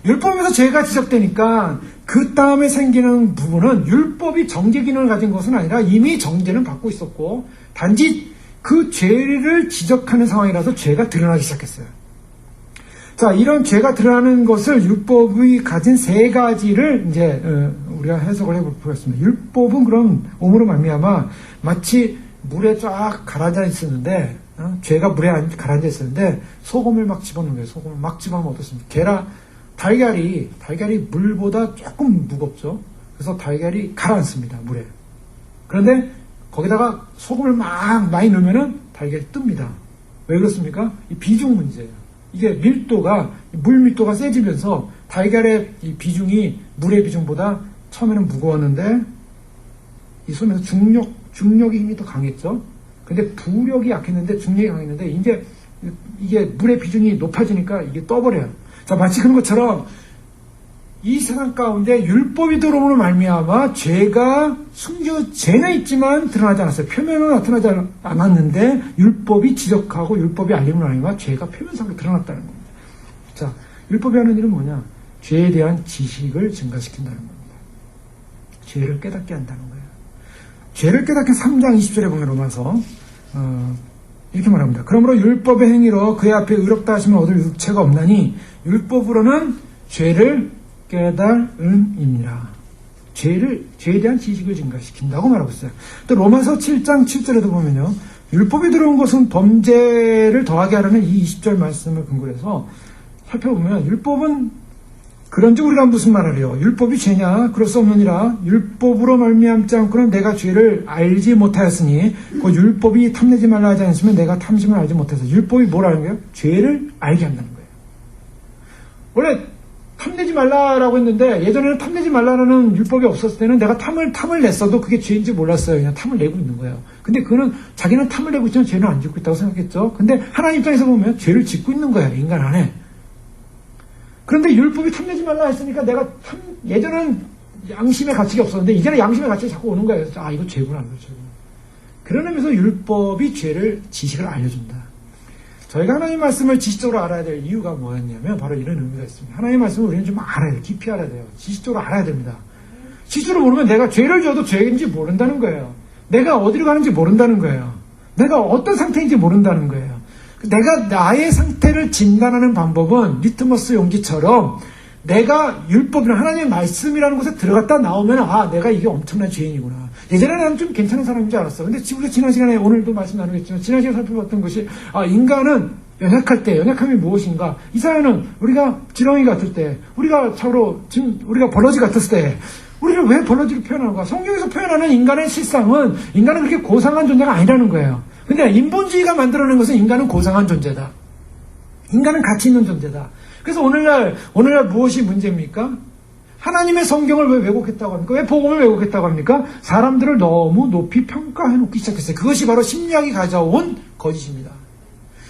율법에서 죄가 지적되니까 그 다음에 생기는 부분은 율법이 정죄 기능을 가진 것은 아니라 이미 정죄는 받고 있었고 단지 그 죄를 지적하는 상황이라서 죄가 드러나기 시작했어요. 자, 이런 죄가 드러나는 것을 율법이 가진 세 가지를 이제 우리가 해석을 해보겠습니다. 율법은 그럼 옴으로 말미암아 마치 물에 쫙 가라앉아 있었는데 죄가 물에 가라앉아 있었는데 소금을 막 집어넣는 거예요. 소금을 막 집어넣으면 어떻습니까? 달걀이 물보다 조금 무겁죠. 그래서 달걀이 가라앉습니다. 물에. 그런데 거기다가 소금을 막 많이 넣으면은 달걀이 뜹니다. 왜 그렇습니까? 이 비중 문제예요. 이게 물 밀도가 세지면서 달걀의 이 비중이 물의 비중보다 처음에는 무거웠는데 이 손에서 중력의 힘이 더 강했죠. 근데 부력이 약했는데 중력이 강했는데 이제 이게 물의 비중이 높아지니까 이게 떠버려요. 자, 마치 그런 것처럼 이 세상 가운데 율법이 들어오므로 말미암아 죄가 죄는 있지만 드러나지 않았어요. 표면으로 나타나지 않았는데 율법이 지적하고 율법이 알림으로 말미암아 죄가 표면상으로 드러났다는 겁니다. 자, 율법이 하는 일은 뭐냐? 죄에 대한 지식을 증가시킨다는 겁니다. 죄를 깨닫게 한다는 거예요. 죄를 깨닫게 3장 20절에 보면 로마서 이렇게 말합니다. 그러므로 율법의 행위로 그의 앞에 의롭다 하심을 얻을 육체가 없나니 율법으로는 죄를 깨달음이니라. 죄에 대한 지식을 증가시킨다고 말하고 있어요. 또 로마서 7장 7절에도 보면요. 율법이 들어온 것은 범죄를 더하게 하려는 이 20절 말씀을 근거로 해서 살펴보면 율법은 그런즉 우리가 무슨 말을 해요? 율법이 죄냐? 그럴 수 없느니라. 율법으로 말미암지 않고는 내가 죄를 알지 못하였으니 그 율법이 탐내지 말라 하지 않으시면 내가 탐심을 알지 못해서 율법이 뭐라는 거예요? 죄를 알게 한다는 거예요. 원래 탐내지 말라라고 했는데 예전에는 탐내지 말라라는 율법이 없었을 때는 내가 탐을 냈어도 그게 죄인지 몰랐어요. 그냥 탐을 내고 있는 거예요. 근데 그거는 자기는 탐을 내고 있지만 죄는 안 짓고 있다고 생각했죠. 근데 하나님 입장에서 보면 죄를 짓고 있는 거예요. 인간 안에. 그런데 율법이 탐내지 말라 했으니까 내가 예전은 양심의 가치가 없었는데 이제는 양심의 가치가 자꾸 오는 거예요. 아, 이거 죄구나. 그런 의미에서 율법이 죄를 지식을 알려준다. 저희가 하나님 말씀을 지식적으로 알아야 될 이유가 뭐였냐면 바로 이런 의미가 있습니다. 하나님 말씀을 우리는 좀 알아야 돼요. 깊이 알아야 돼요. 지식적으로 알아야 됩니다. 지식적으로 모르면 내가 죄를 지어도 죄인지 모른다는 거예요. 내가 어디로 가는지 모른다는 거예요. 내가 어떤 상태인지 모른다는 거예요. 내가 나의 상태를 진단하는 방법은 리트머스 용지처럼 내가 율법이나 하나님의 말씀이라는 곳에 들어갔다 나오면 아, 내가 이게 엄청난 죄인이구나. 예전에는 나는 좀 괜찮은 사람인 줄 알았어. 근데 우리가 지난 시간에 오늘도 말씀 나누겠지만 지난 시간에 살펴봤던 것이 인간은 연약할 때 연약함이 무엇인가. 이 사회는 우리가 지렁이 같을 때 우리가 버러지 같았을 때 우리를 왜 버러지로 표현하는가. 성경에서 표현하는 인간의 실상은 인간은 그렇게 고상한 존재가 아니라는 거예요. 근데 인본주의가 만들어낸 것은 인간은 고상한 존재다. 인간은 가치 있는 존재다. 그래서 오늘날 무엇이 문제입니까? 하나님의 성경을 왜 왜곡했다고 합니까? 왜 복음을 왜곡했다고 합니까? 사람들을 너무 높이 평가해놓기 시작했어요. 그것이 바로 심리학이 가져온 거짓입니다.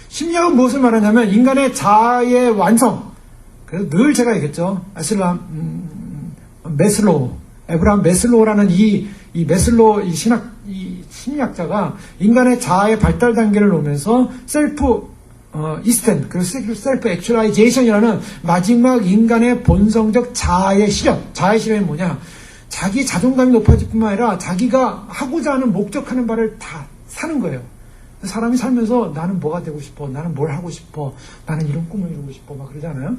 심리학은 무엇을 말하냐면 인간의 자아의 완성. 그래서 늘 제가 얘기했죠. 에브라함 메슬로우라는 이 메슬로우 이 심리학자가 인간의 자아의 발달 단계를 놓으면서 셀프 그리고 셀프 액츄얼라이제이션이라는 마지막 인간의 본성적 자아의 실현이 뭐냐? 자기 자존감이 높아질 뿐만 아니라 자기가 하고자 하는 목적하는 바를 다 사는 거예요. 사람이 살면서 나는 뭐가 되고 싶어? 나는 뭘 하고 싶어? 나는 이런 꿈을 이루고 싶어? 막 그러잖아요.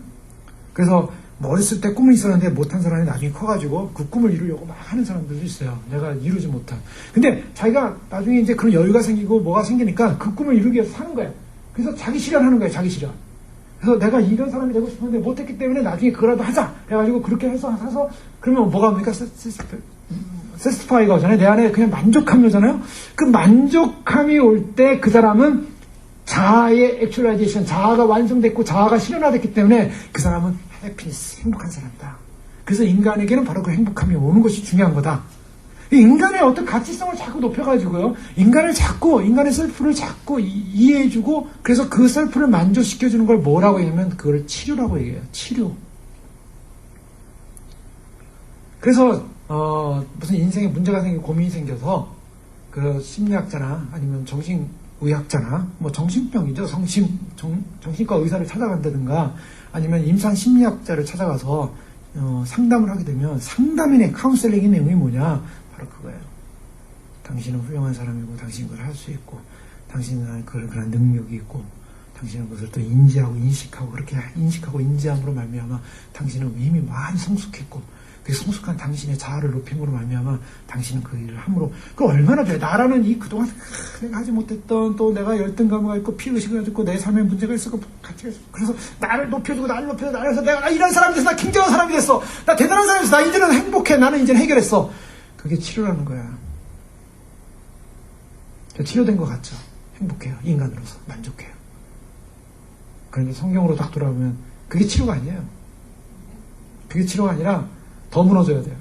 그래서 뭐 어렸을 때 꿈은 있었는데 못한 사람이 나중에 커가지고 그 꿈을 이루려고 막 하는 사람들도 있어요. 내가 이루지 못한. 근데 자기가 나중에 이제 그런 여유가 생기고 뭐가 생기니까 그 꿈을 이루기 위해서 사는 거예요. 그래서 자기 실현하는 거예요. 자기 실현. 그래서 내가 이런 사람이 되고 싶었는데 못했기 때문에 나중에 그거라도 하자. 그래가지고 그렇게 해서 사서 그러면 뭐가 옵니까? 세스파이가 오잖아요. 내 안에 그냥 만족함이 오잖아요. 그 만족함이 올 때 그 사람은 자아의 액츄얼라이제이션, 자아가 완성됐고 자아가 실현화됐기 때문에 그 사람은 해피니스, 행복한 사람이다. 그래서 인간에게는 바로 그 행복함이 오는 것이 중요한 거다. 인간의 어떤 가치성을 자꾸 높여가지고요. 인간을 자꾸, 인간의 셀프를 자꾸 이해해주고, 그래서 그 셀프를 만족시켜주는 걸 뭐라고 얘기하면 그걸 치료라고 얘기해요. 치료. 그래서, 무슨 인생에 문제가 생기고 고민이 생겨서, 그 심리학자나 아니면 정신의학자나, 뭐 정신병이죠. 정신과 의사를 찾아간다든가, 아니면 임상 심리학자를 찾아가서, 상담을 하게 되면 상담인의 카운셀링의 내용이 뭐냐? 바로 그거예요. 당신은 훌륭한 사람이고 당신은 그걸 할 수 있고 당신은 그런 능력이 있고 당신은 그것을 또 인지하고 인식하고 그렇게 인식하고 인지함으로 말미암아 당신은 이미 많이 성숙했고 그 성숙한 당신의 자아를 높임으로 말미암아 당신은 그 일을 함으로 그 얼마나 좋아요. 나라는 이 그동안 내가 하지 못했던 또 내가 열등감을 있고 피의식을 가지고 내 삶에 문제가 있었고 가치가 있었고 그래서 나를 높여주고 나를 높여주고 나를 해서 내가 이런 사람이 됐어. 나 굉장한 사람이 됐어. 나 대단한 사람이 됐어. 나 이제는 행복해. 나는 이제는 해결했어. 그게 치료라는 거야. 치료된 것 같죠. 행복해요. 인간으로서 만족해요. 그런데 성경으로 딱 돌아보면 그게 치료가 아니에요. 그게 치료가 아니라 더 무너져야 돼요.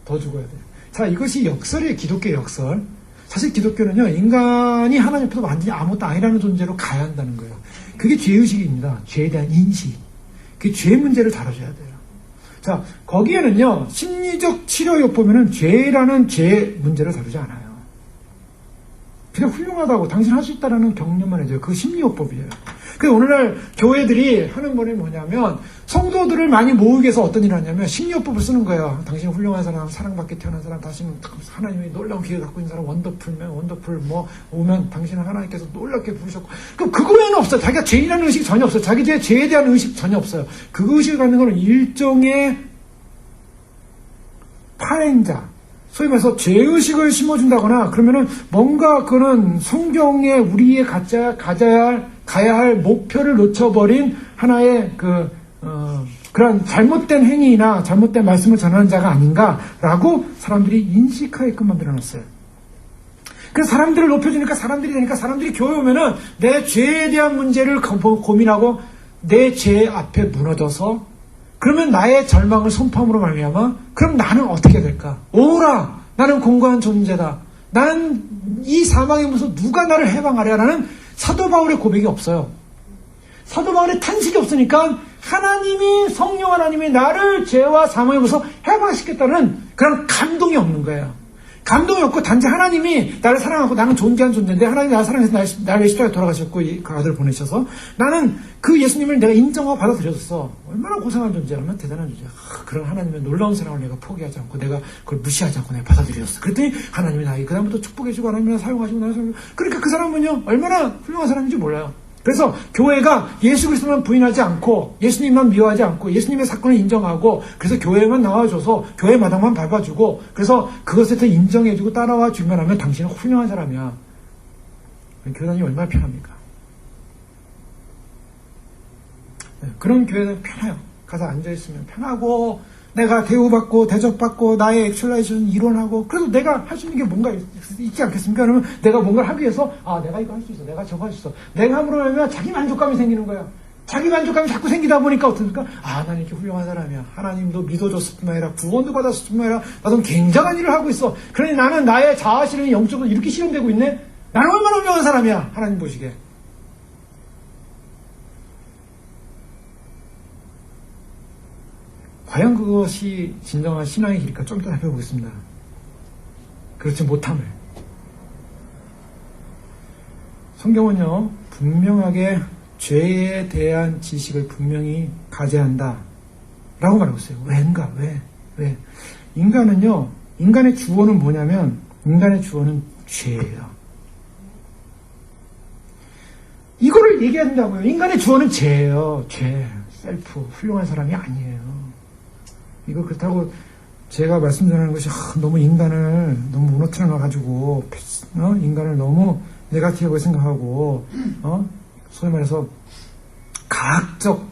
더 죽어야 돼요. 자, 이것이 역설이에요. 기독교의 역설. 사실 기독교는요, 인간이 하나님 앞에서 완전히 아무것도 아니라는 존재로 가야 한다는 거예요. 그게 죄의식입니다. 죄에 대한 인식. 그 죄 문제를 다뤄줘야 돼요. 자, 거기에는요, 심리적 치료욕 보면은 죄라는 죄 문제를 다루지 않아요. 그냥 훌륭하다고 당신 할 수 있다라는 격려만 해줘요. 그거 심리요법이에요. 그래서 오늘날 교회들이 하는 거는 뭐냐면 성도들을 많이 모으기 위해서 어떤 일을 하냐면 심리요법을 쓰는 거예요. 당신은 훌륭한 사람, 사랑받게 태어난 사람, 당신은 하나님이 놀라운 기회를 갖고 있는 사람, 원더풀 뭐 오면 당신은 하나님께서 놀랍게 부르셨고 그거 외에는 없어요. 자기가 죄인이라는 의식이 전혀 없어요. 자기 죄에 대한 의식 전혀 없어요. 그 의식을 갖는 거는 일종의 파행자, 소위 말해서 죄의식을 심어준다거나 그러면은 뭔가 그는 성경에 우리의 가야 할 목표를 놓쳐버린 하나의 그런 잘못된 행위나 잘못된 말씀을 전하는 자가 아닌가라고 사람들이 인식하게끔 만들어놨어요. 그래서 사람들을 높여주니까 사람들이 되니까 사람들이 교회 오면은 내 죄에 대한 문제를 고민하고 내 죄 앞에 무너져서 그러면 나의 절망을 선포함으로 말미암아 그럼 나는 어떻게 될까? 오라! 나는 공고한 존재다. 나는 이 사망의 무서 누가 나를 해방하랴라는 사도 바울의 고백이 없어요. 사도 바울의 탄식이 없으니까 하나님이 성령 하나님이 나를 죄와 사망의 무서 해방시켰다는 그런 감동이 없는 거예요. 감동이 없고 단지 하나님이 나를 사랑하고 나는 존귀한 존재인데 하나님이 나를 사랑해서 나를 십자가에 돌아가셨고 그 아들을 보내셔서 나는 그 예수님을 내가 인정하고 받아들였어. 얼마나 고상한 존재라면 대단한 존재야. 그런 하나님의 놀라운 사랑을 내가 포기하지 않고 내가 그걸 무시하지 않고 내가 받아들였어. 그랬더니 하나님이 나에게 그다음부터 축복해주고 하나님이 나를 사용하시고 나를 사용하시고 그러니까 그 사람은요 얼마나 훌륭한 사람인지 몰라요. 그래서 교회가 예수 그리스도만 부인하지 않고 예수님만 미워하지 않고 예수님의 사건을 인정하고 그래서 교회만 나와줘서 교회 마당만 밟아주고 그래서 그것에 대해 인정해주고 따라와 주기만 하면 당신은 훌륭한 사람이야. 교단이 얼마나 편합니까? 네, 그런 교회는 편해요. 가서 앉아있으면 편하고 내가 대우받고 대접받고 나의 액츄얼라이제이션 이론하고 그래도 내가 할 수 있는 게 뭔가 있지 않겠습니까? 그러면 내가 뭔가를 하기 위해서 내가 이거 할 수 있어. 내가 저거 할 수 있어. 내가 함으로 하면 자기 만족감이 생기는 거야. 자기 만족감이 자꾸 생기다 보니까 어떻습니까? 나는 이렇게 훌륭한 사람이야. 하나님도 믿어줬을 뿐만 아니라 구원도 받았을 뿐만 아니라 나도 굉장한 일을 하고 있어. 그러니 나는 나의 자아 실현이 영적으로 이렇게 실현되고 있네? 나는 얼마나 훌륭한 사람이야. 하나님 보시기에. 과연 그것이 진정한 신앙의 길일까? 좀 이따 살펴보겠습니다. 그렇지 못함을. 성경은요, 분명하게 죄에 대한 지식을 분명히 가져야 한다. 라고 말하고 있어요. 왜인가? 왜? 인간은요, 인간의 주어는 뭐냐면, 인간의 주어는 죄예요. 이거를 얘기해야 된다고요. 인간의 주어는 죄예요. 죄. 셀프. 훌륭한 사람이 아니에요. 이거 그렇다고 제가 말씀드리는 것이 너무 인간을 너무 무너뜨려 놔가지고 인간을 너무 네거티브하게 생각하고 소위 말해서 과학적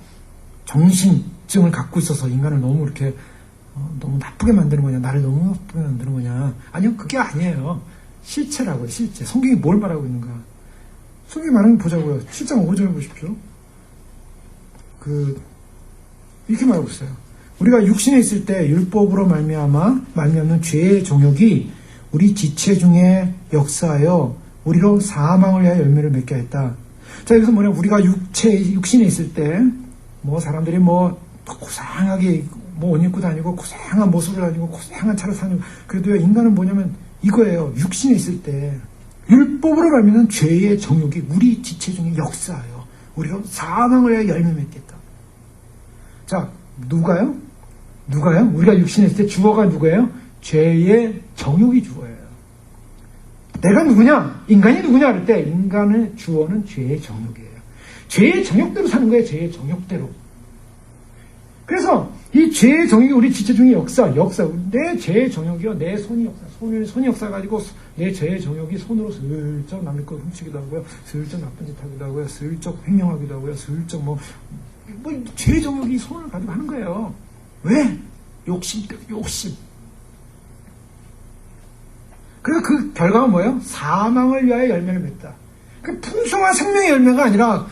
정신증을 갖고 있어서 인간을 너무 이렇게 너무 나쁘게 만드는 거냐, 나를 너무 나쁘게 만드는 거냐. 아니요, 그게 아니에요. 실체라고요, 실체. 성경이 뭘 말하고 있는가. 성경이 말하는 거 보자고요. 7장 5절 보십시오. 이렇게 말하고 있어요. 우리가 육신에 있을 때 율법으로 말미암는 죄의 정욕이 우리 지체 중에 역사하여 우리로 사망을 위하여 열매를 맺게 했다. 자, 여기서 뭐냐, 우리가 육신에 있을 때 사람들이 고상하게 옷 입고 다니고 고상한 모습을 다니고 고상한 차를 다니고, 그래도요, 인간은 뭐냐면 이거예요. 육신에 있을 때 율법으로 말미암는 죄의 정욕이 우리 지체 중에 역사하여 우리로 사망을 위하여 열매 맺겠다. 자, 누가요? 우리가 육신에 있을 때 주어가 누구예요? 죄의 정욕이 주어예요. 내가 누구냐? 인간이 누구냐? 그럴 때 인간의 주어는 죄의 정욕이에요. 죄의 정욕대로 사는 거예요. 죄의 정욕대로. 그래서 이 죄의 정욕이 우리 지체 중에 역사. 내 죄의 정욕이요. 내 손이 역사. 손이 역사 가지고 내 죄의 정욕이 손으로 슬쩍 남의 거 훔치기도 하고요. 슬쩍 나쁜 짓 하기도 하고요. 슬쩍 횡령하기도 하고요. 슬쩍 죄의 정욕이 손을 가지고 하는 거예요. 왜? 욕심 때문에, 욕심. 그래서 그 결과가 뭐예요? 사망을 위하여 열매를 맺다. 그 풍성한 생명의 열매가 아니라,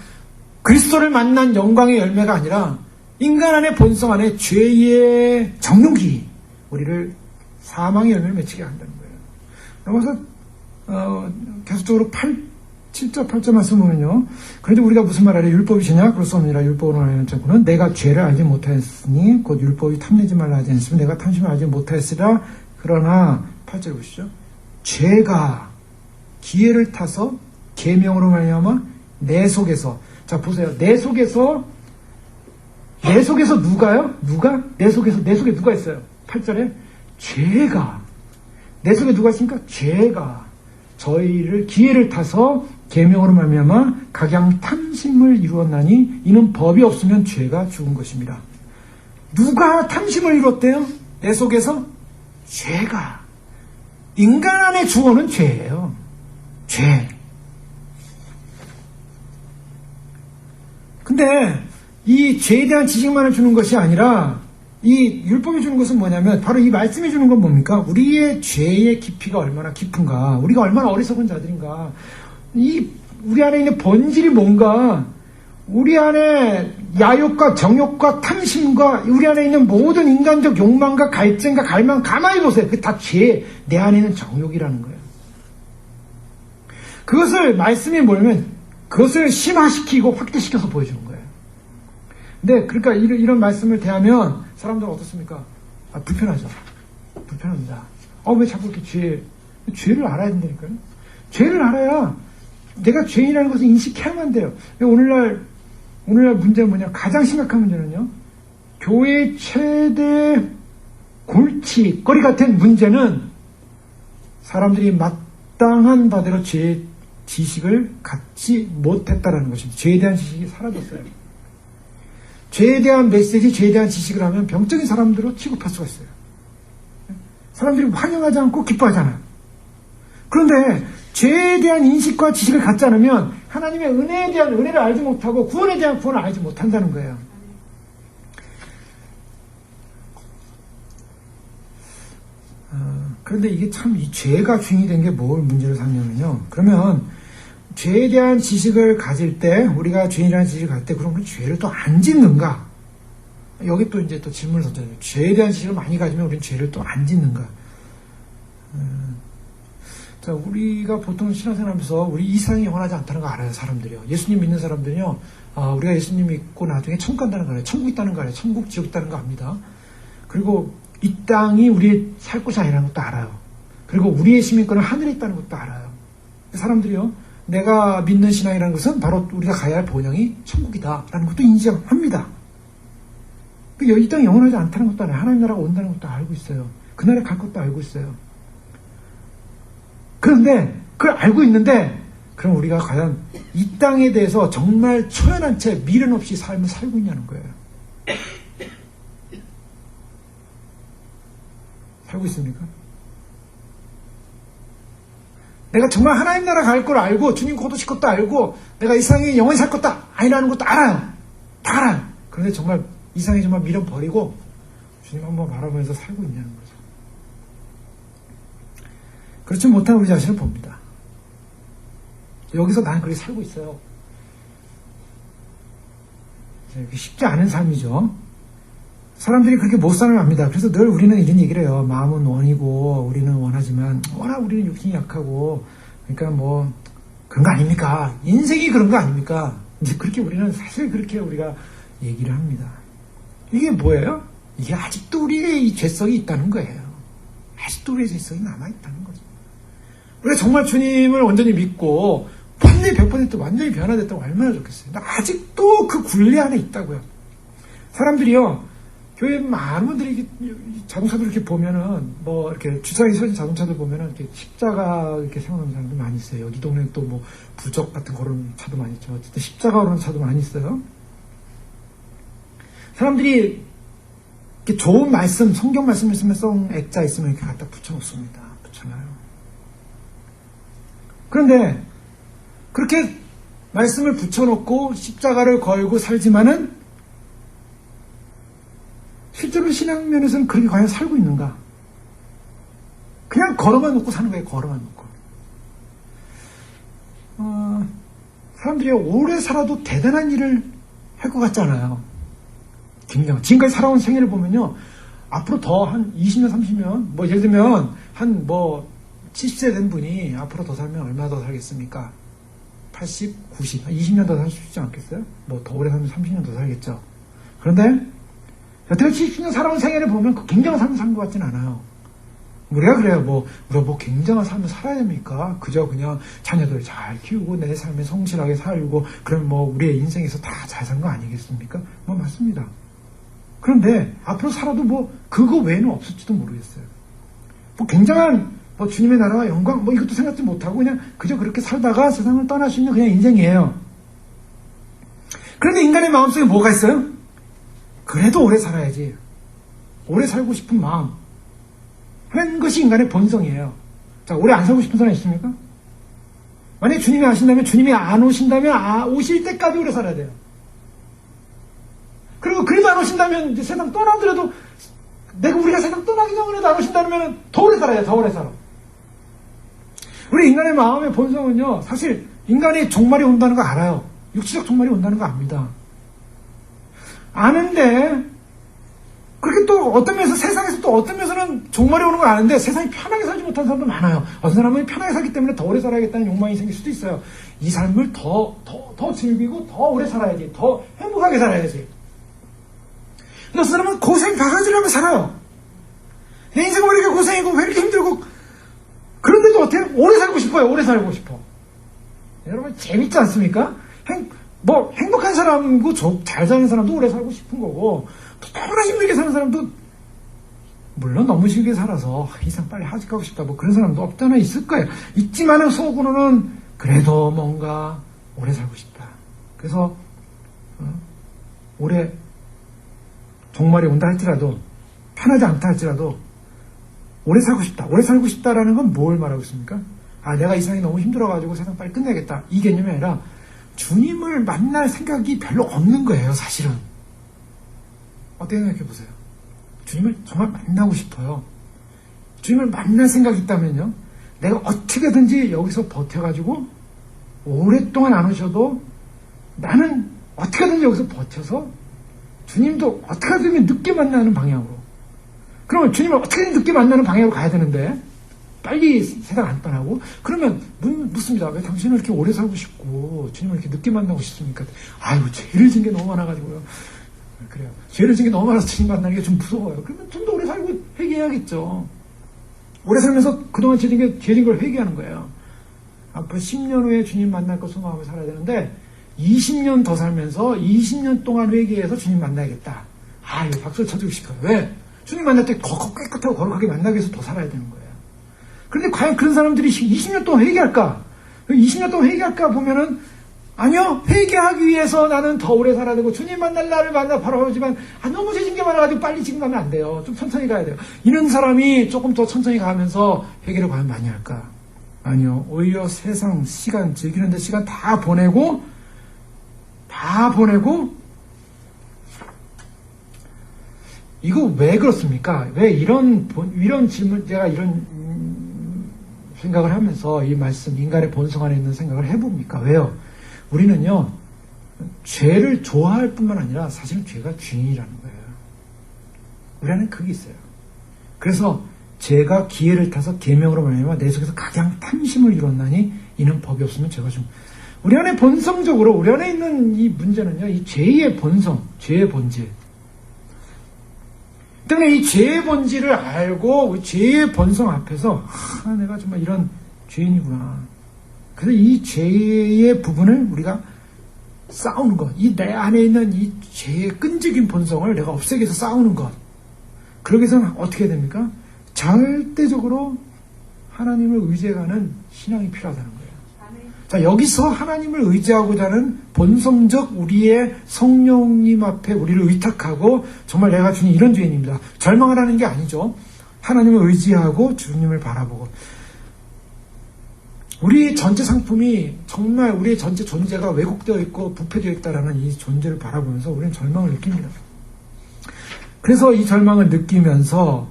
그리스도를 만난 영광의 열매가 아니라, 인간 안의 본성 안에 죄의 정욕이 우리를 사망의 열매를 맺히게 한다는 거예요. 넘어서 계속적으로 7절 8절 말씀 보면요. 그런데 우리가 무슨 말하래? 율법이시냐? 그럴 수 없느니라. 율법으로 말하는 자고는 내가 죄를 알지 못하였으니 곧 율법이 탐내지 말라 하지 않으면 내가 탐심을 알지 못하였으리라. 그러나 8절 보시죠. 죄가 기회를 타서 계명으로 말미암아 내 속에서, 자 보세요. 내 속에서 누가요? 내 속에 누가 있어요? 8절에 죄가, 내 속에 누가 있습니까? 죄가 저희를 기회를 타서 계명으로 말미암아 각양 탐심을 이루었나니 이는 법이 없으면 죄가 죽은 것입니다. 누가 탐심을 이뤘대요? 내 속에서 죄가. 인간 안의 주어는 죄예요. 죄. 근데 이 죄에 대한 지식만을 주는 것이 아니라 이 율법이 주는 것은 뭐냐면 바로 이 말씀이 주는 건 뭡니까? 우리의 죄의 깊이가 얼마나 깊은가, 우리가 얼마나 어리석은 자들인가, 우리 안에 있는 본질이 뭔가, 우리 안에 야욕과 정욕과 탐심과 우리 안에 있는 모든 인간적 욕망과 갈증과 갈망 가만히 보세요. 그게 다 죄, 내 안에 있는 정욕이라는 거예요. 그것을 말씀이 뭐냐면 그것을 심화시키고 확대시켜서 보여주는 거예요. 근데 그러니까 이런 말씀을 대하면 사람들은 어떻습니까? 불편하죠. 불편합니다. 왜 자꾸 이렇게 죄를 알아야 된다니까요. 죄를 알아야 내가 죄인이라는 것을 인식해야만 돼요. 오늘날 문제는 뭐냐? 가장 심각한 문제는요. 교회의 최대 골칫거리 같은 문제는 사람들이 마땅한 바대로 죄의 지식을 갖지 못했다라는 것입니다. 죄에 대한 지식이 사라졌어요. 죄에 대한 메시지, 죄에 대한 지식을 하면 병적인 사람들로 취급할 수가 있어요. 사람들이 환영하지 않고 기뻐하잖아요. 그런데 죄에 대한 인식과 지식을 갖지 않으면 하나님의 은혜에 대한 은혜를 알지 못하고 구원에 대한 구원을 알지 못한다는 거예요. 그런데 이게 참 이 죄가 주인이 된 게 뭘 문제를 삼냐면요. 그러면 죄에 대한 지식을 가질 때, 우리가 죄인이라는 지식을 가질 때, 그럼 죄를 또 안 짓는가? 여기 또 이제 또 질문을 던져요. 죄에 대한 지식을 많이 가지면 우리는 죄를 또 안 짓는가? 자, 우리가 보통 신앙생활하면서 우리 이 세상이 영원하지 않다는 거 알아요, 사람들이요. 예수님 믿는 사람들은요, 우리가 예수님 믿고 나중에 천국 간다는 거 알아요. 천국 있다는 거 알아요. 천국, 지옥 있다는 거 압니다. 그리고 이 땅이 우리의 살 곳이 아니라는 것도 알아요. 그리고 우리의 시민권은 하늘에 있다는 것도 알아요. 사람들이요, 내가 믿는 신앙이라는 것은 바로 우리가 가야 할 본향이 천국이다라는 것도 인정합니다. 이 땅이 영원하지 않다는 것도 알아요. 하나님 나라가 온다는 것도 알고 있어요. 그날에 갈 것도 알고 있어요. 그런데 그걸 알고 있는데 그럼 우리가 과연 이 땅에 대해서 정말 초연한 채 미련 없이 삶을 살고 있냐는 거예요. 살고 있습니까? 내가 정말 하나님 나라 갈 걸 알고 주님 거두실 것도 알고 내가 이 세상에 영원히 살 것도 아니라는 것도 알아요. 다 알아요. 그런데 정말 이 세상에 정말 밀어버리고 주님 한번 바라보면서 살고 있냐는 거죠. 그렇지 못한 우리 자신을 봅니다. 여기서 나는 그렇게 살고 있어요. 쉽지 않은 삶이죠. 사람들이 그렇게 못 사는 압니다. 그래서 늘 우리는 이런 얘기를 해요. 마음은 원이고 우리는 원하지만 워낙 우리는 육신이 약하고 그러니까 뭐 그런 거 아닙니까? 인생이 그런 거 아닙니까? 이제 그렇게 우리는 사실 그렇게 우리가 얘기를 합니다. 이게 뭐예요? 이게 아직도 우리의 이 죄성이 있다는 거예요. 아직도 우리의 죄성이 남아있다는 거죠. 우리가 정말 주님을 완전히 믿고 완전히 100% 완전히 변화됐다고 얼마나 좋겠어요. 아직도 그 굴레 안에 있다고요. 사람들이요. 교회 많은 분들이 자동차들 이렇게 보면은, 뭐, 이렇게 주차장에 서진 자동차들 보면은, 이렇게 십자가 이렇게 세워놓은 사람들 많이 있어요. 여기 동네는 또 뭐, 부적 같은 거 오르는 차도 많이 있죠. 어쨌든 십자가 오르는 차도 많이 있어요. 사람들이, 이렇게 좋은 말씀, 성경 말씀 있으면 송 액자 있으면 이렇게 갖다 붙여놓습니다. 붙여놔요. 그런데, 그렇게 말씀을 붙여놓고 십자가를 걸고 살지만은, 실제로 신앙 면에서는 그렇게 과연 살고 있는가? 그냥 걸어만 놓고 사는 거예요. 걸어만 놓고. 사람들이 오래 살아도 대단한 일을 할 것 같지 않아요. 굉장히. 지금까지 살아온 생애를 보면요. 앞으로 더 한 20년, 30년, 뭐 예를 들면 한 뭐 70세 된 분이 앞으로 더 살면 얼마나 더 살겠습니까? 80, 90, 20년 더 살 수 있지 않겠어요? 뭐 더 오래 살면 30년 더 살겠죠. 그런데 여태까지 70년 살아온 생애를 보면 그 굉장한 삶을 산 것 같진 않아요. 우리가 그래요. 우리가 뭐 굉장한 삶을 살아야 됩니까? 그저 그냥 자녀들 잘 키우고 내 삶에 성실하게 살고 그럼 뭐 우리의 인생에서 다 잘 산 거 아니겠습니까? 뭐 맞습니다. 그런데 앞으로 살아도 뭐 그거 외에는 없을지도 모르겠어요. 뭐 굉장한 뭐 주님의 나라와 영광 뭐 이것도 생각지 못하고 그냥 그저 그렇게 살다가 세상을 떠날 수 있는 그냥 인생이에요. 그런데 인간의 마음속에 뭐가 있어요? 그래도 오래 살아야지. 오래 살고 싶은 마음. 하는 것이 인간의 본성이에요. 자, 오래 안 살고 싶은 사람 있습니까? 만약에 주님이 아신다면, 주님이 안 오신다면, 오실 때까지 오래 살아야 돼요. 그리고 그래도 안 오신다면, 이제 세상 떠나더라도, 우리가 세상 떠나기 전에도 안 오신다면, 더 오래 살아야 돼, 더 오래 살아. 우리 인간의 마음의 본성은요, 사실, 인간의 종말이 온다는 거 알아요. 육체적 종말이 온다는 거 압니다. 아는데 그렇게 또 어떤 면에서 세상에서 또 어떤 면에서는 종말이 오는 걸 아는데 세상이 편하게 살지 못한 사람도 많아요. 어떤 사람은 편하게 살기 때문에 더 오래 살아야겠다는 욕망이 생길 수도 있어요. 이 삶을 더 즐기고 더 오래 살아야지. 더 행복하게 살아야지. 근데 어떤 사람은 고생 바가지를 하며 살아요. 내 인생은 왜 이렇게 고생이고 왜 이렇게 힘들고 그런데도 어때요? 오래 살고 싶어요. 오래 살고 싶어. 여러분 재밌지 않습니까? 행복한 사람이고 잘 사는 사람도 오래 살고 싶은 거고 너무나 힘들게 사는 사람도 물론 너무 힘들게 살아서 이상 빨리 하직하고 싶다 뭐 그런 사람도 없잖아 있을 거예요. 있지만은 속으로는 그래도 뭔가 오래 살고 싶다. 그래서 오래 종말이 온다 할지라도 편하지 않다 할지라도 오래 살고 싶다. 오래 살고 싶다라는 건 뭘 말하고 있습니까? 내가 이 세상이 너무 힘들어가지고 세상 빨리 끝내야겠다. 이 개념이 아니라 주님을 만날 생각이 별로 없는 거예요, 사실은. 어떻게 생각해 보세요? 주님을 정말 만나고 싶어요. 주님을 만날 생각이 있다면요, 내가 어떻게든지 여기서 버텨가지고, 오랫동안 안 오셔도 나는 어떻게든지 여기서 버텨서 주님도 어떻게든 늦게 만나는 방향으로. 그러면 주님을 어떻게든 늦게 만나는 방향으로 가야 되는데, 빨리 세상 안 떠나고 그러면 묻습니다. 왜 당신은 이렇게 오래 살고 싶고 주님을 이렇게 늦게 만나고 싶습니까? 죄를 진 게 너무 많아가지고요. 그래요. 죄를 진 게 너무 많아서 주님 만나는 게 좀 무서워요. 그러면 좀 더 오래 살고 회개해야겠죠. 오래 살면서 그동안 죄진 걸 회개하는 거예요. 앞으로 10년 후에 주님 만날 것 소망하며 살아야 되는데 20년 더 살면서 20년 동안 회개해서 주님 만나야겠다. 이거 박수를 쳐주고 싶어요. 왜? 주님 만날 때 더 깨끗하고 거룩하게 만나기 위해서 더 살아야 되는 거예요. 그런데 과연 그런 사람들이 20년 동안 회개할까? 20년 동안 회개할까 보면은 아니요, 회개하기 위해서 나는 더 오래 살아야 되고 주님 만날 날을 바라보지만 너무 죄진 게 많아가지고 빨리 지금 가면 안 돼요. 좀 천천히 가야 돼요. 이런 사람이 조금 더 천천히 가면서 회개를 과연 많이 할까? 아니요, 오히려 세상 시간 즐기는데 시간 다 보내고 이거 왜 그렇습니까? 왜 이런 질문, 제가 이런 생각을 하면서 이 말씀, 인간의 본성 안에 있는 생각을 해봅니까? 왜요? 우리는요, 죄를 좋아할 뿐만 아니라 사실은 죄가 주인이라는 거예요. 우리 안에 그게 있어요. 그래서 죄가 기회를 타서 계명으로 말미암아 내 속에서 각양 탐심을 이뤘나니 이는 법이 없으면 죄가 좀. 우리 안에 본성적으로 우리 안에 있는 이 문제는요, 이 죄의 본성, 죄의 본질. 때문에 이 죄의 본질을 알고 죄의 본성 앞에서 내가 정말 이런 죄인이구나. 그래서 이 죄의 부분을 우리가 싸우는 것, 이 내 안에 있는 이 죄의 끈질긴 본성을 내가 없애기 위해서 싸우는 것. 그러기 위해서는 어떻게 해야 됩니까? 절대적으로 하나님을 의지해가는 신앙이 필요하다는 거예요. 자, 여기서 하나님을 의지하고자 하는 본성적 우리의 성령님 앞에 우리를 의탁하고 정말 내가 주님 이런 죄인입니다. 절망하라는 게 아니죠. 하나님을 의지하고 주님을 바라보고 우리 전체 상품이 정말 우리의 전체 존재가 왜곡되어 있고 부패되어 있다라는 이 존재를 바라보면서 우리는 절망을 느낍니다. 그래서 이 절망을 느끼면서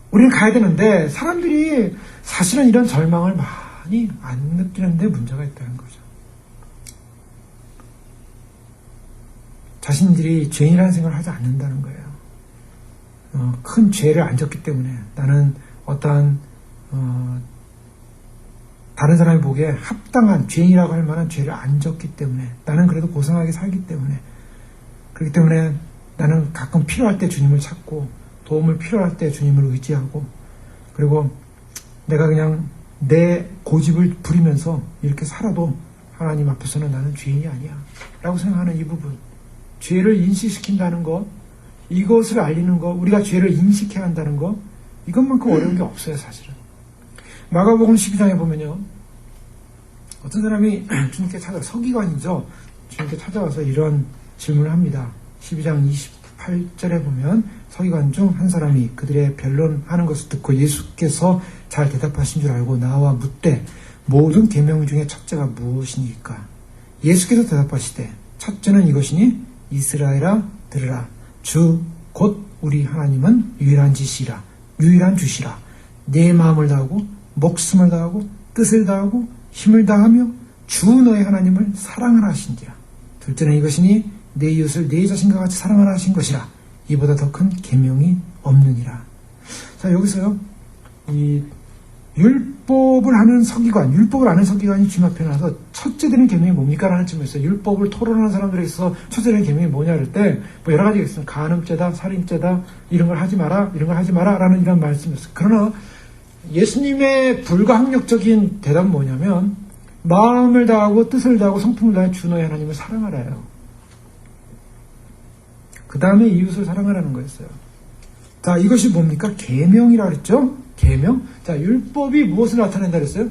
우리는 가야 되는데 사람들이 사실은 이런 절망을 많이 안 느끼는데 문제가 있다는 거죠. 자신들이 죄인이라는 생각을 하지 않는다는 거예요. 큰 죄를 안 졌기 때문에 나는 어떠한 다른 사람이 보기에 합당한 죄인이라고 할 만한 죄를 안 졌기 때문에 나는 그래도 고상하게 살기 때문에 그렇기 때문에 나는 가끔 필요할 때 주님을 찾고 도움을 필요할 때 주님을 의지하고 그리고 내가 그냥 내 고집을 부리면서 이렇게 살아도 하나님 앞에서는 나는 죄인이 아니야 라고 생각하는 이 부분, 죄를 인식시킨다는 것, 이것을 알리는 것, 우리가 죄를 인식해야 한다는 것, 이것만큼 어려운 게 없어요. 사실은 마가복음 12장에 보면요, 어떤 사람이 주님께 서기관이죠. 주님께 찾아와서 이런 질문을 합니다. 12장 28절에 보면 서기관 중 한 사람이 그들의 변론하는 것을 듣고 예수께서 잘 대답하신 줄 알고 나와 묻되 모든 계명 중에 첫째가 무엇이니까? 예수께서 대답하시되 첫째는 이것이니 이스라엘아 들으라. 주 곧 우리 하나님은 유일한 지시라. 유일한 주시라. 내 마음을 다하고 목숨을 다하고 뜻을 다하고 힘을 다하며 주 너의 하나님을 사랑하라 하신지라. 둘째는 이것이니 내 이웃을 내 자신과 같이 사랑하라 하신 것이라. 이보다 더 큰 계명이 없느니라. 자, 여기서요, 이 율법을 아는 서기관이 주님 앞에 나서 첫째 되는 계명이 뭡니까? 라는 질문이 있어요. 율법을 토론하는 사람들에게서 첫째 되는 계명이 뭐냐 할 때 뭐 여러 가지가 있어요. 간음죄다, 살인죄다, 이런 걸 하지 마라, 이런 걸 하지 마라 라는 이런 말씀이었어요. 그러나 예수님의 불가항력적인 대답은 뭐냐면 마음을 다하고 뜻을 다하고 성품을 다해 주 너의 하나님을 사랑하라요. 그 다음에 이웃을 사랑하라는 거였어요. 자, 이것이 뭡니까? 계명이라 그랬죠? 계명. 자, 율법이 무엇을 나타낸다 그랬어요?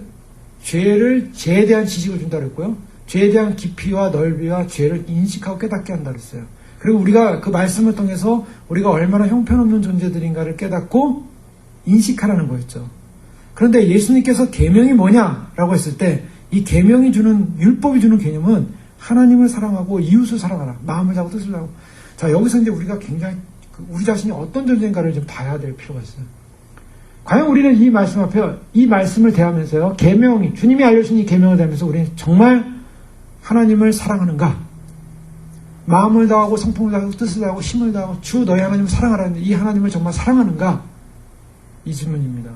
죄에 대한 지식을 준다 그랬고요. 죄에 대한 깊이와 넓이와 죄를 인식하고 깨닫게 한다 그랬어요. 그리고 우리가 그 말씀을 통해서 우리가 얼마나 형편없는 존재들인가를 깨닫고 인식하라는 거였죠. 그런데 예수님께서 계명이 뭐냐라고 했을 때 이 계명이 주는, 율법이 주는 개념은 하나님을 사랑하고 이웃을 사랑하라. 마음을 다하고 뜻을 다하고. 자, 여기서 이제 우리가 굉장히 우리 자신이 어떤 존재인가를 좀 봐야 될 필요가 있어요. 과연 우리는 이 말씀 앞에 이 말씀을 대하면서요, 계명이 주님이 알려주신 이 계명을 대하면서 우리는 정말 하나님을 사랑하는가? 마음을 다하고 성품을 다하고 뜻을 다하고 힘을 다하고 주 너희 하나님을 사랑하라는데 이 하나님을 정말 사랑하는가? 이 질문입니다.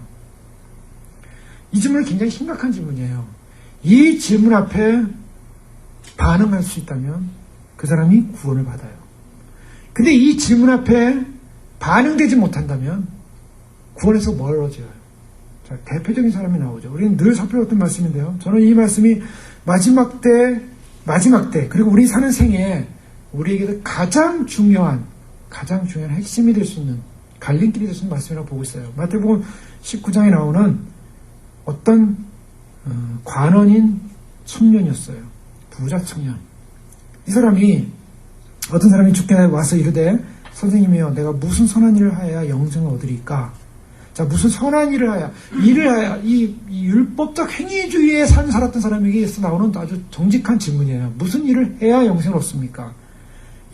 이 질문은 굉장히 심각한 질문이에요. 이 질문 앞에 반응할 수 있다면 그 사람이 구원을 받아요. 근데 이 질문 앞에 반응되지 못한다면 구원에서 멀어져요. 자, 대표적인 사람이 나오죠. 우리는 늘 살펴봤던 말씀인데요. 저는 이 말씀이 마지막 때 그리고 우리 사는 생에 우리에게 가장 중요한 핵심이 될 수 있는 갈림길이 될 수 있는 말씀이라고 보고 있어요. 마태복음 19장에 나오는 어떤 관원인 청년이었어요. 부자 청년. 이 사람이 어떤 사람이 죽게 와서 이르되 선생님이여 내가 무슨 선한 일을 하여야 영생을 얻으리까? 자, 무슨 선한 일을 하여야 이 율법적 행위주의의 삶을 살았던 사람에게서 나오는 아주 정직한 질문이에요. 무슨 일을 해야 영생을 얻습니까?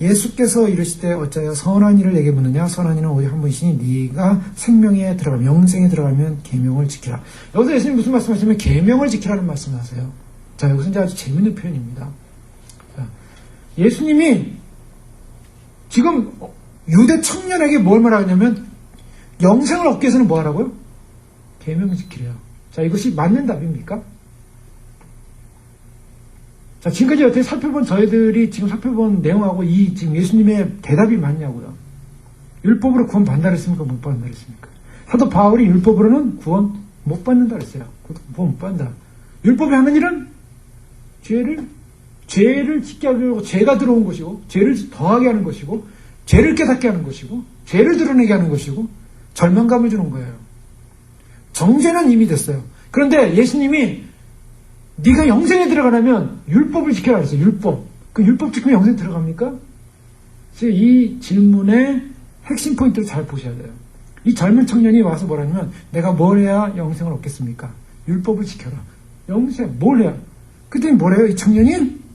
예수께서 이르시되 어찌하여 선한 일을 내게 묻느냐? 선한 일은 오직 한 분이시니 네가 생명에 들어가면 영생에 들어가면 계명을 지키라. 여기서 예수님 무슨 말씀하시냐면 계명을 지키라는 말씀을 하세요. 자, 여기서 이제 아주 재밌는 표현입니다. 자, 예수님이 지금 유대 청년에게 뭘 말하냐면 영생을 얻기 위해서는 뭐 하라고요? 계명을 지키래요. 자, 이것이 맞는 답입니까? 자, 지금까지 어떻게 저희들이 지금 살펴본 내용하고 지금 예수님의 대답이 맞냐고요. 율법으로 구원 받는다 그랬습니까? 못 받는다 그랬습니까? 사도 바울이 율법으로는 구원 못 받는다 그랬어요. 구원 못 받는다. 율법이 하는 일은 죄를 짓게 하려고 죄가 들어온 것이고, 죄를 더하게 하는 것이고, 죄를 깨닫게 하는 것이고, 죄를 드러내게 하는 것이고, 절망감을 주는 거예요. 정죄는 이미 됐어요. 그런데 예수님이 네가 영생에 들어가려면 율법을 지켜라 그랬어요. 율법. 그 율법 지키면 영생에 들어갑니까? 그래서 이 질문의 핵심 포인트를 잘 보셔야 돼요. 이 젊은 청년이 와서 뭐라냐면 내가 뭘 해야 영생을 얻겠습니까? 율법을 지켜라. 영생 뭘 해야? 그랬더니 뭐래요? 이 청년이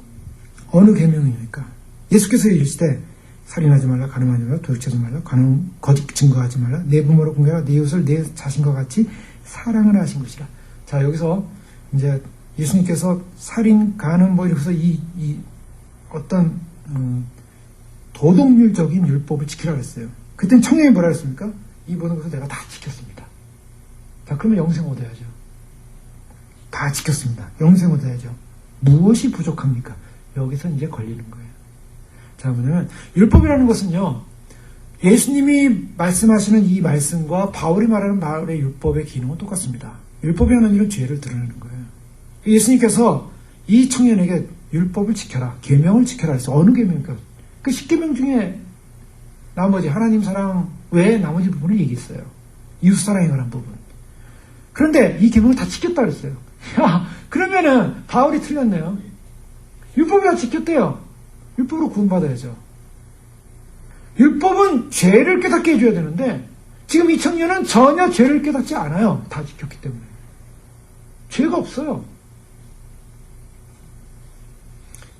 어느 계명이니까? 예수께서 이르시되 살인하지 말라, 간음하지 말라, 도둑질하지 말라, 거짓 증거하지 말라, 내 부모를 공경하라, 내 이웃을 내 자신과 같이 사랑을 하신 것이라. 자, 여기서 이제 예수님께서 살인, 간음 이렇게 해서 어떤 도덕률적인 율법을 지키라고 했어요. 그때는 청년이 뭐라 했습니까? 이 모든 것을 내가 다 지켰습니다. 자, 그러면 영생 얻어야죠. 다 지켰습니다. 영생 얻어야죠. 무엇이 부족합니까? 여기서 이제 걸리는 거예요. 자, 뭐냐면 율법이라는 것은요, 예수님이 말씀하시는 이 말씀과 바울이 말하는 바울의 율법의 기능은 똑같습니다. 율법이 하는 일은 죄를 드러내는 거예요. 예수님께서 이 청년에게 율법을 지켜라, 계명을 지켜라 해서 어느 계명입니까? 그 10계명 중에 나머지 하나님 사랑 외에 나머지 부분을 얘기했어요. 이웃 사랑에 관한 부분. 그런데 이 계명을 다 지켰다 그랬어요. 야, 그러면은 바울이 틀렸네요. 율법이 다 지켰대요. 율법으로 구원받아야죠. 율법은 죄를 깨닫게 해줘야 되는데 지금 이 청년은 전혀 죄를 깨닫지 않아요. 다 지켰기 때문에. 죄가 없어요.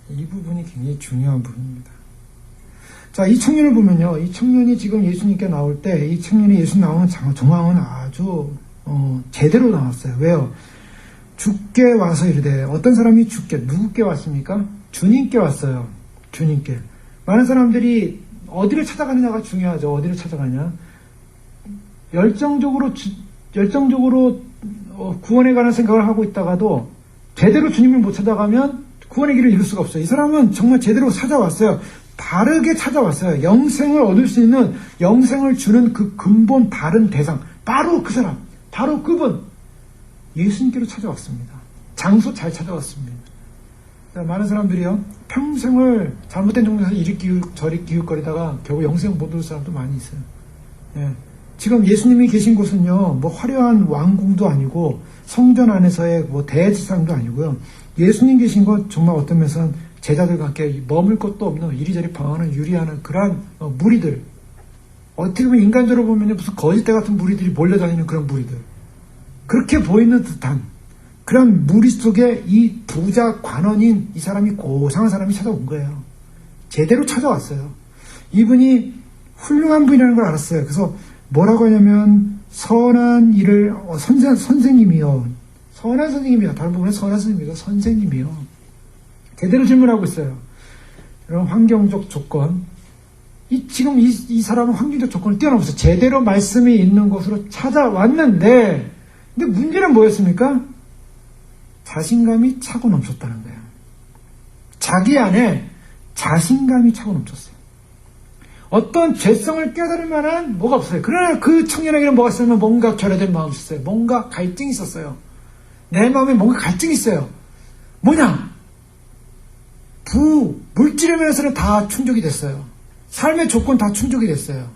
이 부분이 굉장히 중요한 부분입니다. 자, 이 청년을 보면요. 이 청년이 지금 예수님께 나올 때 이 청년이 예수님 나오는 정황은 아주 제대로 나왔어요. 왜요? 주께 와서 이르되 어떤 사람이 누구께 왔습니까? 주님께 왔어요. 주님께. 많은 사람들이 어디를 찾아가느냐가 중요하죠. 어디를 찾아가냐. 열정적으로 구원에 관한 생각을 하고 있다가도 제대로 주님을 못 찾아가면 구원의 길을 이룰 수가 없어요. 이 사람은 정말 제대로 찾아왔어요. 바르게 찾아왔어요. 영생을 얻을 수 있는, 영생을 주는 그 근본 다른 대상, 바로 그 사람, 바로 그분, 예수님께로 찾아왔습니다. 장소 잘 찾아왔습니다. 많은 사람들이요, 평생을 잘못된 종교에서 이리 기웃 저리 기웃거리다가 결국 영생 못 얻을 사람도 많이 있어요. 예. 지금 예수님이 계신 곳은요, 뭐 화려한 왕궁도 아니고 성전 안에서의 뭐 대지상도 아니고요. 예수님 계신 곳 정말 어떤 면에서는 제자들과 함께 머물 것도 없는 이리저리 방황하는 유리하는 그러한 무리들. 어떻게 보면 인간적으로 보면 무슨 거짓대 같은 무리들이 몰려다니는 그런 무리들. 그렇게 보이는 듯한 그런 무리 속에 이 부자 관원인 이 사람이 고상한 사람이 찾아온 거예요. 제대로 찾아왔어요. 이분이 훌륭한 분이라는 걸 알았어요. 그래서 뭐라고 하냐면 선한 일을 선생님이요. 선한 선생님이요. 다른 부분에 선한 선생님이요. 선생님이요. 제대로 질문하고 있어요. 이런 환경적 조건. 지금 이 사람은 환경적 조건을 뛰어넘어서 제대로 말씀이 있는 곳으로 찾아왔는데, 근데 문제는 뭐였습니까? 자신감이 차고 넘쳤다는 거예요. 자기 안에 자신감이 차고 넘쳤어요. 어떤 죄성을 깨달을 만한 뭐가 없어요. 그러나 그 청년에게는 뭐가 있었냐면 뭔가 결여된 마음이 있었어요. 뭔가 갈등이 있었어요. 내 마음에 뭔가 갈등이 있어요. 뭐냐? 물질의 면에서는 다 충족이 됐어요. 삶의 조건 다 충족이 됐어요.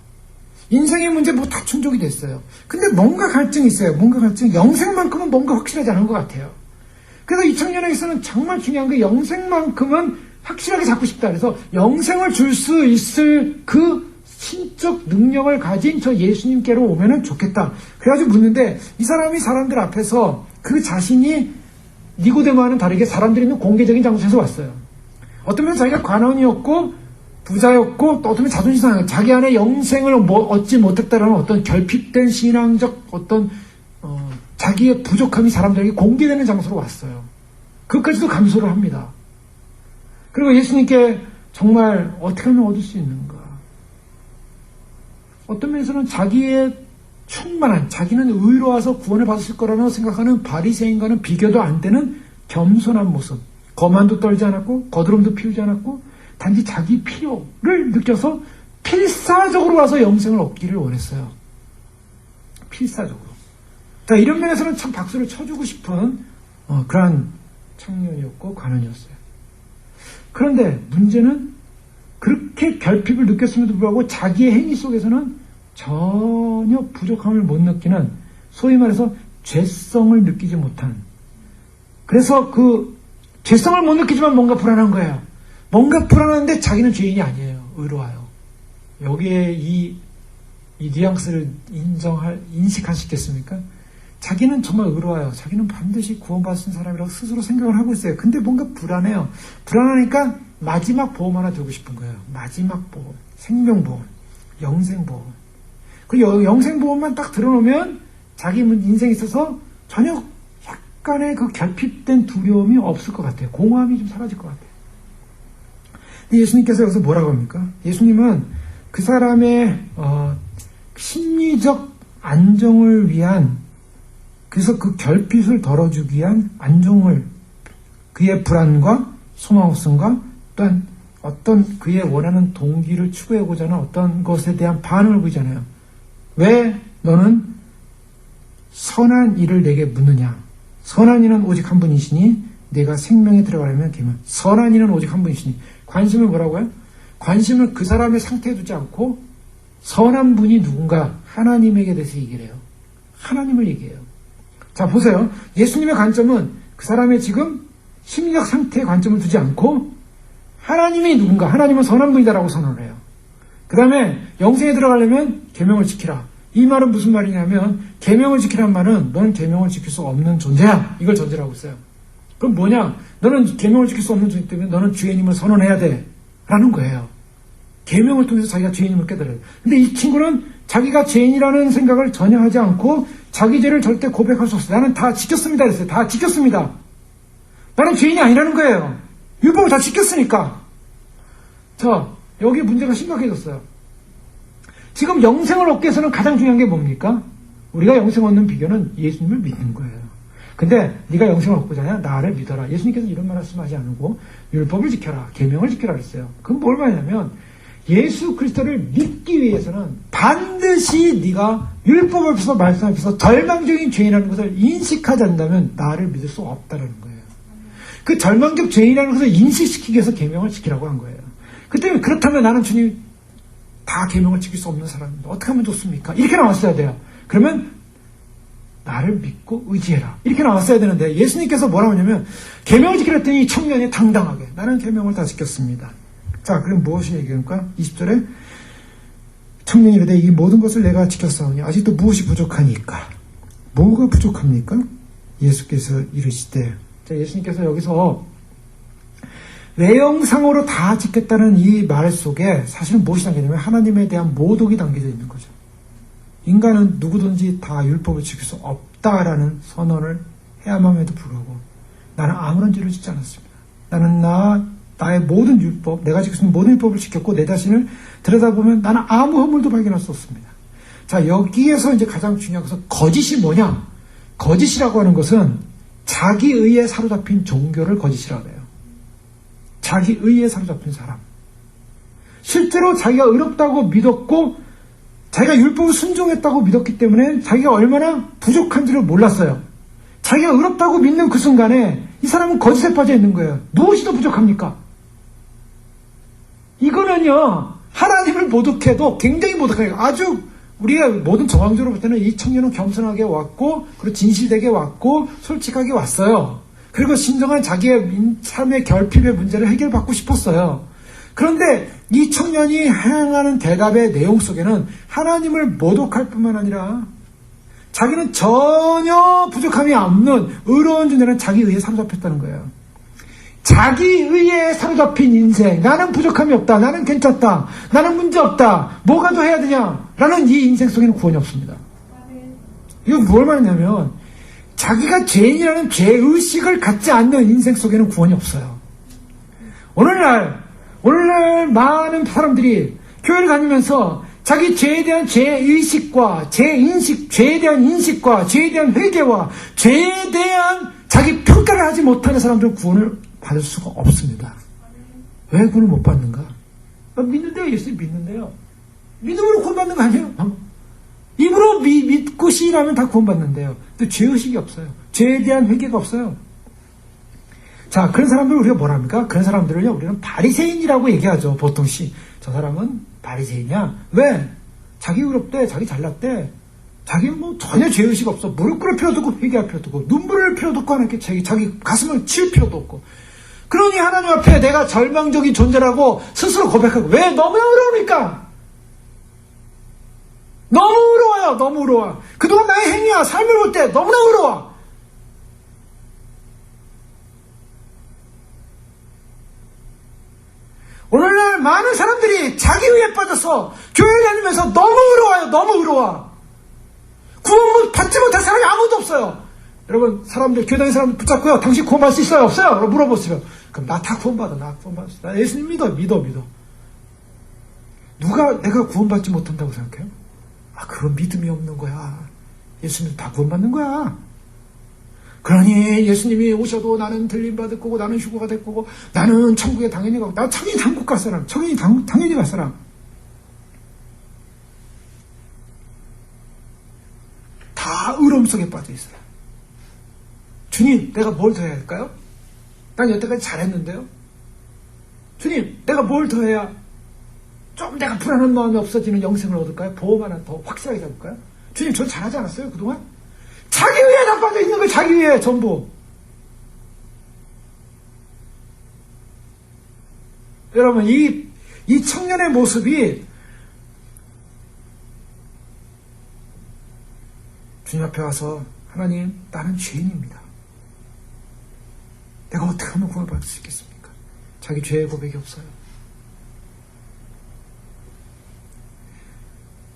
인생의 문제 뭐 다 충족이 됐어요. 근데 뭔가 갈등이 있어요. 뭔가 갈등, 영생만큼은 뭔가 확실하지 않은 것 같아요. 그래서 이 청년에게서는 정말 중요한 게 영생만큼은 확실하게 잡고 싶다. 그래서 영생을 줄 수 있을 그 신적 능력을 가진 저 예수님께로 오면은 좋겠다. 그래가지고 묻는데 이 사람이 사람들 앞에서 그 자신이 니고데모와는 다르게 사람들이 있는 공개적인 장소에서 왔어요. 어떤 면에서 자기가 관원이었고 부자였고 또 어떤 면에 자존심 상해 자기 안에 영생을 얻지 못했다라는 어떤 결핍된 신앙적 어떤 자기의 부족함이 사람들에게 공개되는 장소로 왔어요. 그것까지도 감소를 합니다. 그리고 예수님께 정말 어떻게 하면 얻을 수 있는가? 어떤 면에서는 자기의 충만한, 자기는 의로와서 구원을 받으실 거라고 생각하는 바리새인과는 비교도 안 되는 겸손한 모습. 거만도 떨지 않았고 거드름도 피우지 않았고 단지 자기 필요를 느껴서 필사적으로 와서 영생을 얻기를 원했어요. 필사적으로. 자, 이런 면에서는 참 박수를 쳐주고 싶은 그러한 청년이었고 관원이었어요. 그런데 문제는 그렇게 결핍을 느꼈음에도 불구하고 자기의 행위 속에서는 전혀 부족함을 못 느끼는, 소위 말해서 죄성을 느끼지 못한, 그래서 그 죄성을 못 느끼지만 뭔가 불안한 거예요. 뭔가 불안한데 자기는 죄인이 아니에요. 의로와요. 여기에 이 뉘앙스를 인식하시겠습니까? 자기는 정말 의로와요. 자기는 반드시 구원받은 사람이라고 스스로 생각을 하고 있어요. 근데 뭔가 불안해요. 불안하니까 마지막 보험 하나 들고 싶은 거예요. 마지막 보험, 생명보험, 영생보험. 그 영생보험만 딱 들어놓으면 자기 인생에 있어서 전혀 약간의 그 결핍된 두려움이 없을 것 같아요. 공허함이 좀 사라질 것 같아요. 근데 예수님께서 여기서 뭐라고 합니까? 예수님은 그 사람의 심리적 안정을 위한, 그래서 그 결핍을 덜어주기 위한 안정을, 그의 불안과 소망 없음과 또한 어떤 그의 원하는 동기를 추구하고자 하는 어떤 것에 대한 반응을 보이잖아요. 왜 너는 선한 일을 내게 묻느냐? 선한 이는 오직 한 분이시니 내가 생명에 들어가려면 개면. 선한 이는 오직 한 분이시니. 관심을 뭐라고요? 관심을 그 사람의 상태에 두지 않고 선한 분이 누군가 하나님에게 대해서 얘기를 해요. 하나님을 얘기해요. 자, 보세요. 예수님의 관점은 그 사람의 지금 심리적 상태에 관점을 두지 않고 하나님이 누군가, 하나님은 선한 분이다라고 선언을 해요. 그 다음에 영생에 들어가려면 계명을 지키라. 이 말은 무슨 말이냐면 계명을 지키라는 말은 너는 계명을 지킬 수 없는 존재야. 이걸 전제로 하고 있어요. 그럼 뭐냐? 너는 계명을 지킬 수 없는 존재 때문에 너는 주님을 선언해야 돼. 라는 거예요. 계명을 통해서 자기가 죄인임을 깨달아요. 근데 이 친구는 자기가 죄인이라는 생각을 전혀 하지 않고 자기 죄를 절대 고백할 수 없어요. 나는 다 지켰습니다. 그랬어요. 다 지켰습니다. 나는 죄인이 아니라는 거예요. 율법을 다 지켰으니까. 자, 여기 문제가 심각해졌어요. 지금 영생을 얻기 위해서는 가장 중요한 게 뭡니까? 우리가 영생 얻는 비결은 예수님을 믿는 거예요. 근데 네가 영생을 얻고자 하냐? 나를 믿어라. 예수님께서 이런 말씀하지 않고 율법을 지켜라. 계명을 지켜라 그랬어요. 그건 뭘 말하냐면 예수 그리스도를 믿기 위해서는 반드시 네가 율법 앞에서 말씀 앞에서 절망적인 죄인이라는 것을 인식하지 않는다면 나를 믿을 수 없다는 거예요. 그 절망적 죄인이라는 것을 인식시키기 위해서 계명을 지키라고 한 거예요. 그때 그렇다면 나는 주님 다 계명을 지킬 수 없는 사람인데 어떻게 하면 좋습니까? 이렇게 나왔어야 돼요. 그러면 나를 믿고 의지해라. 이렇게 나왔어야 되는데 예수님께서 뭐라고 하냐면 계명을 지키라 했더니 이 청년이 당당하게 나는 계명을 다 지켰습니다. 자, 그럼 무엇을 얘기합니까? 20절에 청년이 이르되 이 모든 것을 내가 지켰사오니 아직도 무엇이 부족하니까? 뭐가 부족합니까? 예수께서 이르시되, 자, 예수님께서 여기서 외형상으로 다 지켰다는 이 말 속에 사실은 무엇이 담겨있냐면 하나님에 대한 모독이 담겨져 있는 거죠. 인간은 누구든지 다 율법을 지킬 수 없다라는 선언을 해야만 해도 불구하고 나는 아무런 죄를 짓지 않았습니다. 나는 나의 모든 율법, 내가 지킬 수 있는 모든 율법을 지켰고 내 자신을 들여다보면 나는 아무 허물도 발견할 수 없습니다. 자, 여기에서 이제 가장 중요한 것은 거짓이 뭐냐? 거짓이라고 하는 것은 자기 의에 사로잡힌 종교를 거짓이라고 해요. 자기 의에 사로잡힌 사람. 실제로 자기가 의롭다고 믿었고 자기가 율법을 순종했다고 믿었기 때문에 자기가 얼마나 부족한지를 몰랐어요. 자기가 의롭다고 믿는 그 순간에 이 사람은 거짓에 빠져 있는 거예요. 무엇이 더 부족합니까? 이거는요, 하나님을 모독해도 굉장히 모독해요. 아주 우리가 모든 정황적으로 볼 때는 이 청년은 겸손하게 왔고, 그리고 진실되게 왔고, 솔직하게 왔어요. 그리고 진정한 자기의 삶의 결핍의 문제를 해결받고 싶었어요. 그런데 이 청년이 행하는 대답의 내용 속에는 하나님을 모독할 뿐만 아니라 자기는 전혀 부족함이 없는 의로운 존재는 자기 의에 사로잡혔다는 거예요. 자기 의에 사로잡힌 인생, 나는 부족함이 없다, 나는 괜찮다, 나는 문제 없다, 뭐가 더 해야 되냐 라는 이 인생 속에는 구원이 없습니다. 이건 뭘 말하냐면 자기가 죄인이라는 죄의식을 갖지 않는 인생 속에는 구원이 없어요. 오늘날 많은 사람들이 교회를 다니면서 자기 죄에 대한 죄의식과 죄인식, 죄에 대한 인식과 죄에 대한 회개와 죄에 대한 자기 평가를 하지 못하는 사람들은 구원을 받을 수가 없습니다. 왜 구원을 못 받는가? 믿는데요. 예수님 믿는데요. 믿음으로 구원받는 거 아니에요? 입으로 믿고 시인하면 다 구원받는데요. 또 죄의식이 없어요. 죄에 대한 회개가 없어요. 자, 그런 사람들을 우리가 뭐라 합니까? 그런 사람들을요, 우리는 바리새인이라고 얘기하죠. 보통 저 사람은 바리새인이야. 왜? 자기 의롭대, 자기 잘났대. 자기는 뭐 전혀 죄의식 없어. 무릎 꿇을 필요도 없고, 회개할 필요도 없고, 눈물 흘릴 필요도 없고, 하나님께 자기 가슴을 치울 필요도 없고. 그러니 하나님 앞에 내가 절망적인 존재라고 스스로 고백하고, 왜? 너무 어려우니까! 너무 어려워요. 너무 어려워. 그동안 나의 행위야, 삶을 볼 때 너무나 어려워. 오늘날 많은 사람들이 자기 의에 빠져서 교회 다니면서 너무 어려워요. 너무 어려워. 구원 받지 못할 사람이 아무도 없어요. 여러분, 사람들, 교회 다니는 사람들 붙잡고요. 당신 구원 받을 수 있어요? 없어요? 물어보시면. 그럼 나 다 구원 받아. 나 구원 받을 수 있어. 나 예수님 믿어. 누가 내가 구원 받지 못한다고 생각해요? 그건 믿음이 없는 거야. 예수님 다 구원 받는 거야. 그러니 예수님이 오셔도 나는 들림받을 거고, 나는 휴거가 될 거고, 나는 천국에 당연히 가고, 나 당연히 천국 갈 사람, 당연히 갈 사람. 다 의로움 속에 빠져 있어요. 주님, 내가 뭘 더 해야 할까요? 난 여태까지 잘했는데요. 주님, 내가 뭘 더 해야 좀 내가 불안한 마음이 없어지는 영생을 얻을까요? 보험 하나 더 확실하게 잡을까요? 주님, 전 잘하지 않았어요, 그동안? 자기 위에 다 빠져 있는 거예요, 자기 위에 전부. 여러분, 이 청년의 모습이 주님 앞에 와서, 하나님, 나는 죄인입니다. 내가 어떻게 하면 구원을 받을 수 있겠습니까? 자기 죄의 고백이 없어요.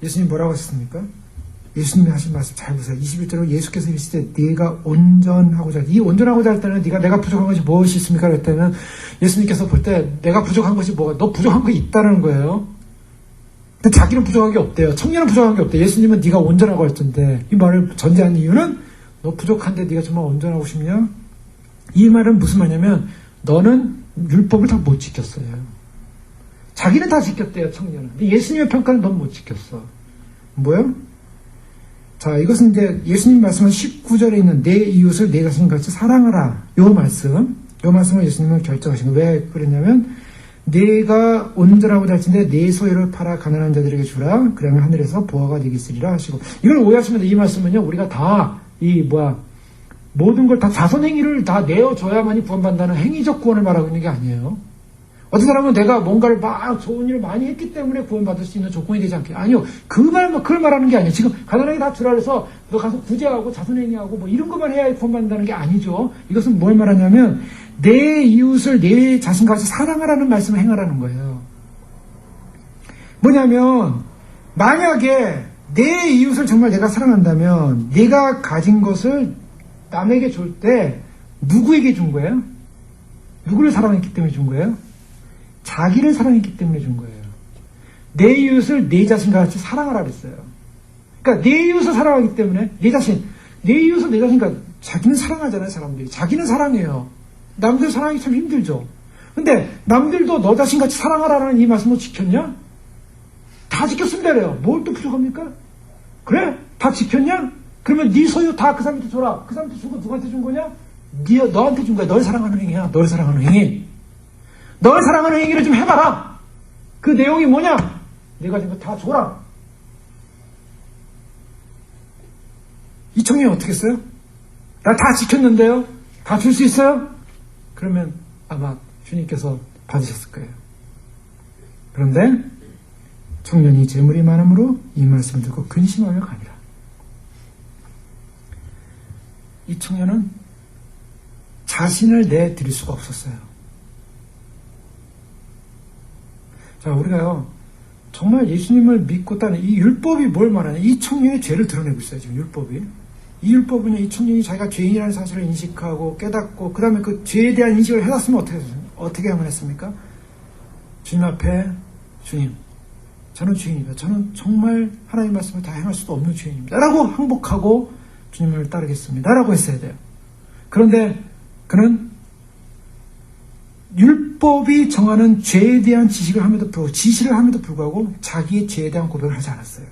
예수님 뭐라고 하셨습니까? 예수님이 하신 말씀 잘 보세요. 21절로 예수께서 이르시되 네가 온전하고자, 이 온전하고자 할 때는 내가 부족한 것이 무엇이 있습니까? 그럴 때는 예수님께서 볼 때 내가 부족한 것이 뭐가, 너 부족한 게 있다는 거예요. 근데 자기는 부족한 게 없대요. 청년은 부족한 게 없대요. 예수님은 네가 온전하고 할 텐데, 이 말을 전제한 이유는 너 부족한데 네가 정말 온전하고 싶냐? 이 말은 무슨 말이냐면 너는 율법을 다 못 지켰어요. 자기는 다 지켰대요, 청년은. 근데 예수님의 평가는 넌 못 지켰어. 뭐요? 자, 이것은 이제 예수님 말씀은 19절에 있는 내 이웃을 내 자신같이 사랑하라. 요 말씀을 예수님은 결정하신 거예요. 왜 그랬냐면, 내가 온전하고 달진데 내 소유를 팔아 가난한 자들에게 주라. 그러면 하늘에서 보화가 되게 있으리라 하시고. 이걸 오해하시면 이 말씀은요, 우리가 다, 모든 걸 다 자선행위를 다 내어줘야만이 구원받는다는 행위적 구원을 말하고 있는 게 아니에요. 어떤 사람은 내가 뭔가를 막 좋은 일을 많이 했기 때문에 구원받을 수 있는 조건이 되지 않게. 아니요. 그걸 말하는 게 아니에요. 지금 가난하게 다 주라 해서 너 가서 구제하고 자선행위하고 뭐 이런 것만 해야 구원받는다는 게 아니죠. 이것은 뭘 말하냐면 내 이웃을 내 자신같이 사랑하라는 말씀을 행하라는 거예요. 뭐냐면 만약에 내 이웃을 정말 내가 사랑한다면 내가 가진 것을 남에게 줄 때 누구에게 준 거예요? 누구를 사랑했기 때문에 준 거예요? 자기를 사랑했기 때문에 준 거예요. 내 이웃을 내 자신과 같이 사랑하라 그랬어요. 그러니까 내 이웃을 사랑하기 때문에 내 이웃을 내 자신과, 자기는 사랑하잖아요, 사람들이. 자기는 사랑해요. 남들 사랑하기 참 힘들죠. 근데 남들도 너 자신같이 사랑하라는 이 말씀을 지켰냐? 다 지켰습니다 그래요. 뭘 또 부족합니까? 그래? 다 지켰냐? 그러면 네 소유 다 그 사람한테 줘라. 그 사람한테 주고 누구한테 준 거냐? 너한테 준 거야. 널 사랑하는 행위야. 널 사랑하는 행위. 널 사랑하는 행위를 좀 해봐라. 그 내용이 뭐냐? 내가 가진 거 다 줘라. 이 청년이 어떻게 했어요? 나 다 지켰는데요? 다 줄 수 있어요? 그러면 아마 주님께서 받으셨을 거예요. 그런데 청년이 재물이 많음으로 이 말씀을 듣고 근심하며 가니라. 이 청년은 자신을 내드릴 수가 없었어요. 자, 우리가요, 정말 예수님을 믿고 따르는 이 율법이 뭘 말하냐? 이 청년의 죄를 드러내고 있어요, 지금 율법이. 이 율법은 이 청년이 자기가 죄인이라는 사실을 인식하고 깨닫고, 그 다음에 그 죄에 대한 인식을 해놨으면 어떻게 하면 했습니까? 주님 앞에, 주님, 저는 죄인입니다. 저는 정말 하나님 말씀을 다 행할 수도 없는 죄인입니다. 라고 항복하고 주님을 따르겠습니다. 라고 했어야 돼요. 그런데 그는 율법이 정하는 죄에 대한 지시를 함에도 불구하고 자기의 죄에 대한 고백을 하지 않았어요.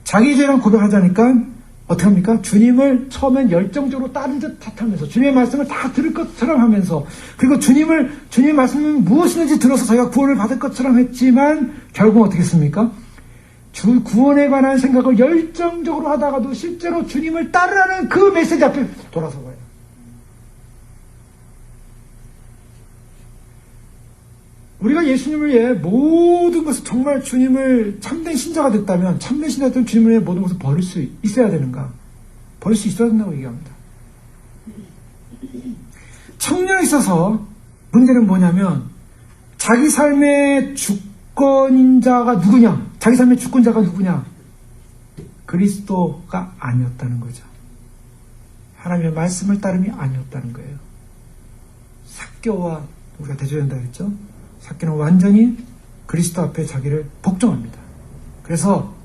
자기의 죄에 대한 고백을 하지 않으니까 어떻게 합니까? 주님을 처음엔 열정적으로 따른 듯 탓하면서 주님의 말씀을 다 들을 것처럼 하면서, 그리고 주님의 말씀은 무엇이든지 들어서 자기가 구원을 받을 것처럼 했지만 결국 어떻게 했습니까? 구원에 관한 생각을 열정적으로 하다가도 실제로 주님을 따르라는 그 메시지 앞에 돌아서고요. 우리가 예수님을 위해 모든 것을, 정말 주님을 참된 신자가 됐다면, 참된 신자가 됐다면 주님을 위해 모든 것을 버릴 수 있어야 되는가? 버릴 수 있어야 된다고 얘기합니다. 청년에 있어서 문제는 뭐냐면, 자기 삶의 주권자가 누구냐? 자기 삶의 주권자가 누구냐? 그리스도가 아니었다는 거죠. 하나님의 말씀을 따름이 아니었다는 거예요. 삭개오와 우리가 대조된다 그랬죠? 삭개는 완전히 그리스도 앞에 자기를 복종합니다. 그래서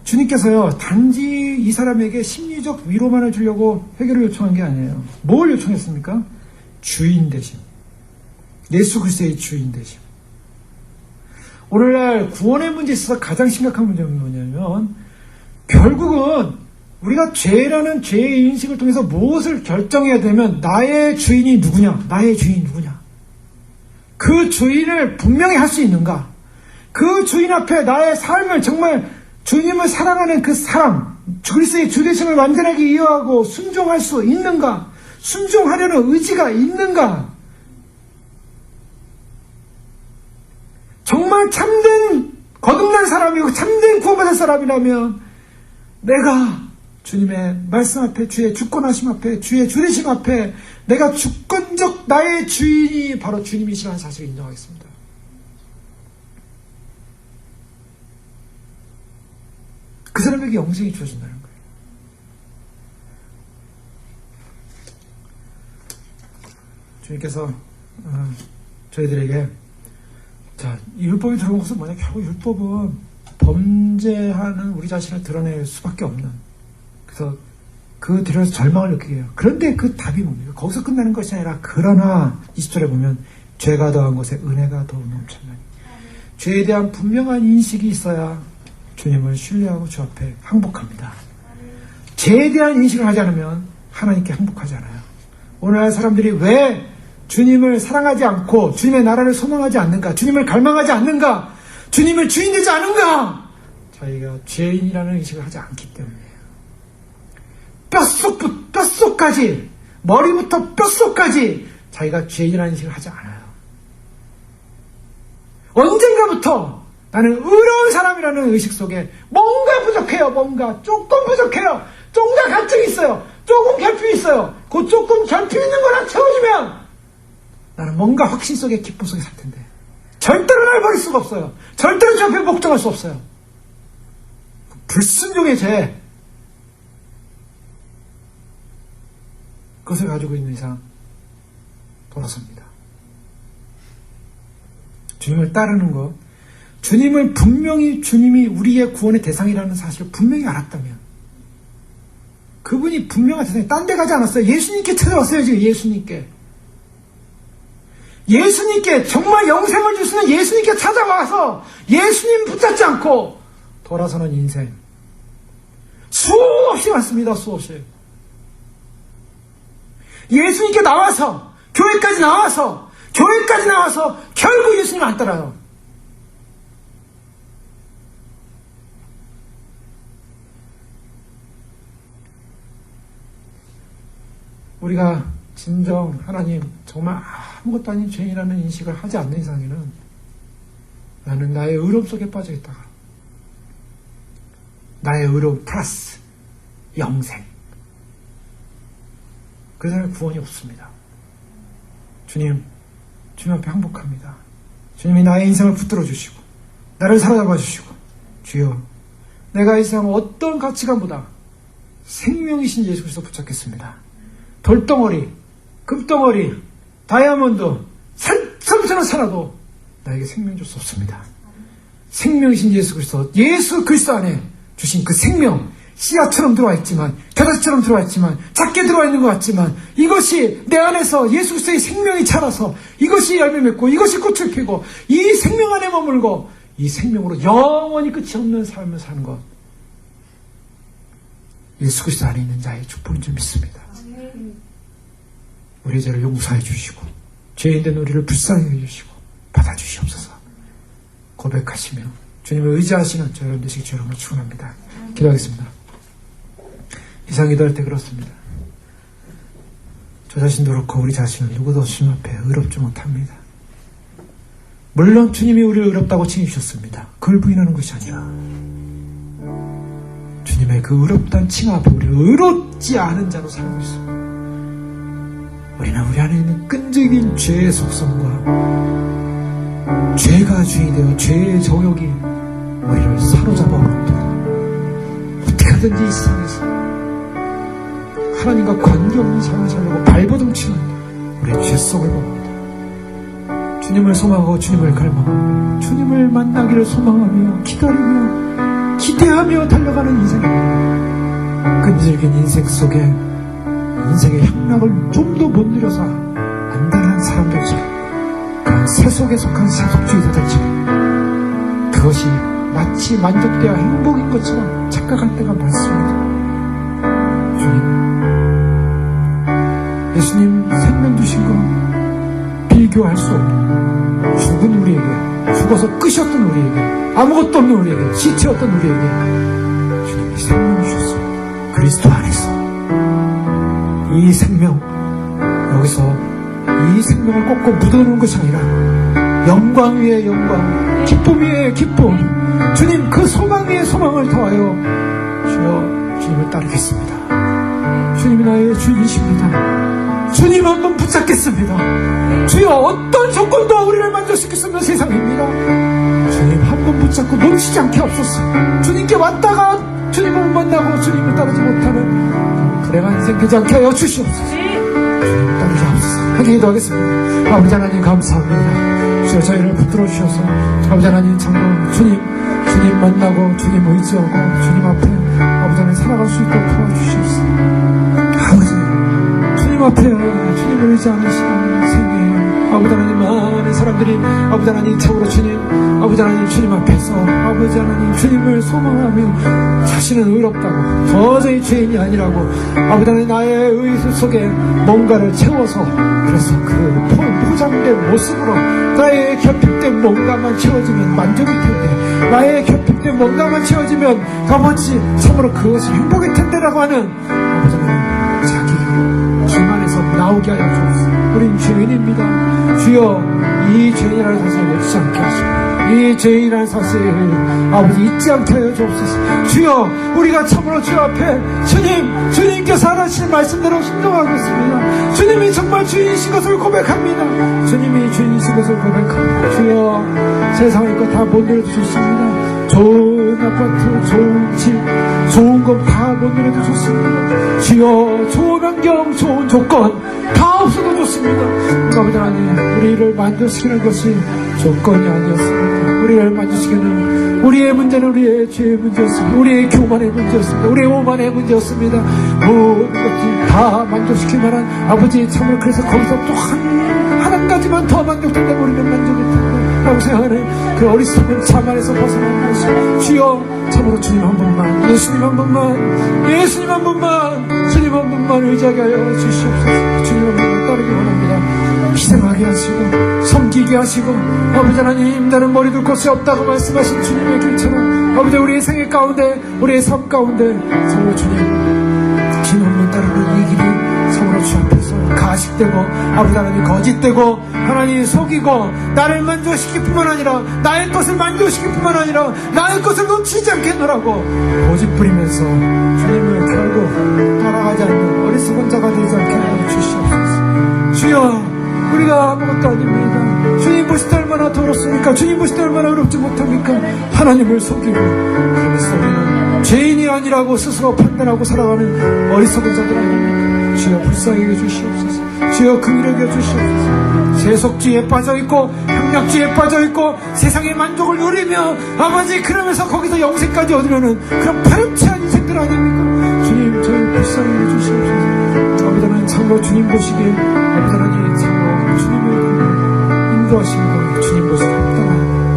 주님께서요, 단지 이 사람에게 심리적 위로만을 주려고 회개를 요청한 게 아니에요. 뭘 요청했습니까? 주인 되심. 예수 그리스도의 주인 되심. 오늘날 구원의 문제에 있어서 가장 심각한 문제는 뭐냐면, 결국은 우리가 죄라는 죄의 인식을 통해서 무엇을 결정해야 되면, 나의 주인이 누구냐? 나의 주인이 누구냐? 그 주인을 분명히 할 수 있는가? 그 주인 앞에 나의 삶을, 정말 주님을 사랑하는 그 사랑, 그리스도의 주되심을 완전하게 이해하고 순종할 수 있는가? 순종하려는 의지가 있는가? 정말 참된 거듭난 사람이고 참된 구원받은 사람이라면, 내가 주님의 말씀 앞에, 주의 주권하심 앞에, 주의 주되심 앞에 내가 주권적 나의 주인이 바로 주님이시라는 사실을 인정하겠습니다. 그 사람에게 영생이 주어진다는 거예요. 주님께서 저희들에게, 자, 이 율법이 들어온 것은 뭐냐? 결국 율법은 범죄하는 우리 자신을 드러낼 수밖에 없는, 그래서 그 들여서 절망을 느끼게 해요. 그런데 그 답이 뭡니까? 거기서 끝나는 것이 아니라, 그러나 20절에 보면 죄가 더한 것에 은혜가 더욱 넘쳤나니, 죄에 대한 분명한 인식이 있어야 주님을 신뢰하고 주 앞에 항복합니다. 죄에 대한 인식을 하지 않으면 하나님께 항복하지 않아요. 오늘날 사람들이 왜 주님을 사랑하지 않고 주님의 나라를 소망하지 않는가? 주님을 갈망하지 않는가? 주님을 주인 되지 않은가? 자기가 죄인이라는 인식을 하지 않기 때문이에요. 뼛속까지, 머리부터 뼛속까지 자기가 죄인이라는 인식을 하지 않아요. 언젠가부터 나는 의로운 사람이라는 의식 속에 뭔가 부족해요. 뭔가 조금 부족해요. 조금 갈증이 있어요. 조금 결핍이 있어요. 그 조금 결핍 있는 거랑 채워주면 나는 뭔가 확신 속에 기쁨 속에 살 텐데, 절대로 날 버릴 수가 없어요. 절대로 저 앞에 복종할 수 없어요. 불순종의 죄, 그것을 가지고 있는 이상 돌아섭니다. 주님을 따르는 것, 주님을 분명히, 주님이 우리의 구원의 대상이라는 사실을 분명히 알았다면, 그분이 분명한 대상이 딴 데 가지 않았어요. 예수님께 찾아왔어요. 지금 예수님께 정말 영생을 주시는 예수님께 찾아와서 예수님 붙잡지 않고 돌아서는 인생 수없이 많습니다. 수없이. 예수님께 나와서, 교회까지 나와서 결국 예수님 안 따라요. 우리가 진정 하나님 정말 아무것도 아닌 죄인이라는 인식을 하지 않는 이상에는 나는 나의 의로움 속에 빠져 있다가 나의 의로움 플러스 영생, 그 사람의 구원이 없습니다. 주님 앞에 항복합니다. 주님이 나의 인생을 붙들어 주시고 나를 사로잡아 주시고, 주여 내가 이 세상 어떤 가치관보다 생명이신 예수 그리스도 붙잡겠습니다. 돌덩어리, 금덩어리, 다이아몬드, 산삼처럼 살아도 나에게 생명 줄 수 없습니다. 생명이신 예수 그리스도 안에 주신 그 생명, 씨앗처럼 들어와 있지만, 겨자씨처럼 들어와 있지만, 작게 들어와 있는 것 같지만, 이것이 내 안에서 예수 그리스도의 생명이 자라서 이것이 열매 맺고 이것이 꽃을 피고 이 생명 안에 머물고 이 생명으로 영원히 끝이 없는 삶을 사는 것, 예수 그리스도 안에 있는 자의 축복인 줄 믿습니다. 우리의 죄를 용서해 주시고 죄인된 우리를 불쌍히 해주시고 받아주시옵소서. 고백하시며 주님을 의지하시는 저 여러분 되시기 주 여러분을 축원합니다. 기도하겠습니다. 이상 기도할 때 그렇습니다. 저 자신도 그렇고 우리 자신은 누구도 주님 앞에 의롭지 못합니다. 물론 주님이 우리를 의롭다고 칭해주셨습니다. 그걸 부인하는 것이 아니라 주님의 그 의롭다는 칭하 앞에 우리를 의롭지 않은 자로 살고 있습니다. 우리는 우리 안에 있는 끈질긴 죄의 속성과 죄가 주인이 되어 죄의 정욕이 우리를 사로잡아 오는데 어떻게 하든지 이 세상에서 하나님과 관계없는 삶을 살려고 발버둥치는 우리의 죄성을 봅니다. 주님을 소망하고 주님을 갈망하고 주님을 만나기를 소망하며 기다리며 기대하며 달려가는 인생입니다. 끈질긴 인생 속에 인생의 향락을 좀 더 못 누려서 안달한 사람들처럼, 그 세속에 속한 세속주의자들처럼 그것이 마치 만족되어 행복인 것처럼 착각할 때가 많습니다. 예수님 생명 주신 거 비교할 수 없는, 죽은 우리에게, 죽어서 끝이었던 우리에게, 아무것도 없는 우리에게, 시체였던 우리에게 주님이 생명을 주셨습니다. 그리스도 안에서 이 생명, 여기서 이 생명을 꼭꼭 묻어놓은 것이 아니라 영광 위에 영광, 기쁨 위에 기쁨, 주님 그 소망 위에 소망을 더하여 주여 주님을 따르겠습니다. 주님이 나의 주인이십니다. 주님 한번 붙잡겠습니다. 주여 어떤 조건도 우리를 만족시킬 수 없는 세상입니다. 주님 한번 붙잡고 놓치지 않게 없었어. 주님께 왔다가 주님을 못 만나고 주님을 따르지 못하는 불행한 인생 되지 않게 하여 주시옵소서. 주님을 따르지 않소서. 함께 기도하겠습니다. 아버지 하나님 감사합니다. 주여 저희를 붙들어 주셔서 아버지 하나님 참으로 주님 만나고 주님 의지하고 주님 앞에 아버지 하나님 살아갈 수 있도록 도와주시옵소서. 아버지 주님 앞에 주님을 의지하는 시간 생애에 아버지 하나님 많은 사람들이 아버지 하나님 참으로 아버지 하나님 주님 앞에서 아버지 하나님 주님을 소망하며 자신은 의롭다고 도저히 죄인이 아니라고 아버지 하나님 나의 의술 속에 뭔가를 채워서 그래서 그 포장된 모습으로 나의 결핍된 뭔가만 채워지면 만족일 텐데 나의 결핍된 뭔가만 채워지면 나머지 참으로 그것이 행복일 텐데라고 하는 아버지 하나님 자기 중안에서 나오게 하여 주옵소서. 우린 죄인입니다. 주여 이 죄인이라는 사실을 놓치지 않게 하시고 이 죄인이라는 사실을 아버지 잊지 않게 하여 주옵소서. 주여 우리가 참으로 주 앞에 주님께서 하시는 말씀대로 순종하겠습니다. 주님이 정말 주인이신 것을 고백합니다. 주님이 주인이신 것을 고백합니다. 주여 세상의 것 다 못 내려주셨습니다. 좋은 아파트, 좋은 집, 좋은 것 다 못 내려도 좋습니다. 주여 좋은 환경, 좋은 조건 다 없어도 좋습니다. 아버지 하나님 우리를 만족시키는 것이 조건이 아니었습니다. 우리를 만족시키는 우리의 문제는 우리의 죄의 문제였습니다. 우리의 교만의 문제였습니다. 우리의 오만의 문제였습니다. 모든 것들 다 만족시킬 만한 아버지 참으로 그래서 거기서 또 한 가지만 더 만족된다면 우리는 만족이 된다 라고 생각하는 그 어리석은 자만에서 벗어나는 것이 주여 참으로 주님 한 번만 예수님 한 번만 주님 한 번만 의지하게 하여 주시옵소서. 주님 한 번만 따르기 원합니다. 희생하게 하시고 섬기게 하시고 아버지 하나님 나는 머리 둘 곳이 없다고 말씀하신 주님의 길처럼 아버지 우리의 생애 가운데 우리의 삶 가운데 참으로 주님 한 번 따르는 이 길이 참으로 주 앞에 가식되고 아버지 하나님 거짓되고 하나님 속이고 나를 만족시킬 뿐만 아니라 나의 것을 만족시킬 뿐만 아니라 나의 것을 놓치지 않겠노라고 고집 부리면서 주님을 결국 따라가지 않는 어리석은 자가 되지 않게 하여 주시옵소서. 주여, 우리가 아무것도 아닙니다. 주님 보실 때 얼마나 더럽습니까? 주님 보실 때 얼마나 어렵지 못합니까? 하나님을 속이고 그러면서 우리는 죄인이 아니라고 스스로 판단하고 살아가는 어리석은 자들 아닙니까? 주여, 불쌍히 여주시옵소서. 주여, 긍휼히 여주시옵소서. 세속주의에 빠져있고 향락주의에 빠져있고 세상의 만족을 누리며 아버지 그러면서 거기서 영생까지 얻으려는 그런 파렴치한 인생들 아닙니까? 주님, 저희 불쌍히 여주시옵소서. 아버지 하나님, 참으로 주님 보시기에 아버지 하나님 참으로 주님의 인도하심과 주님 보시기에 합당한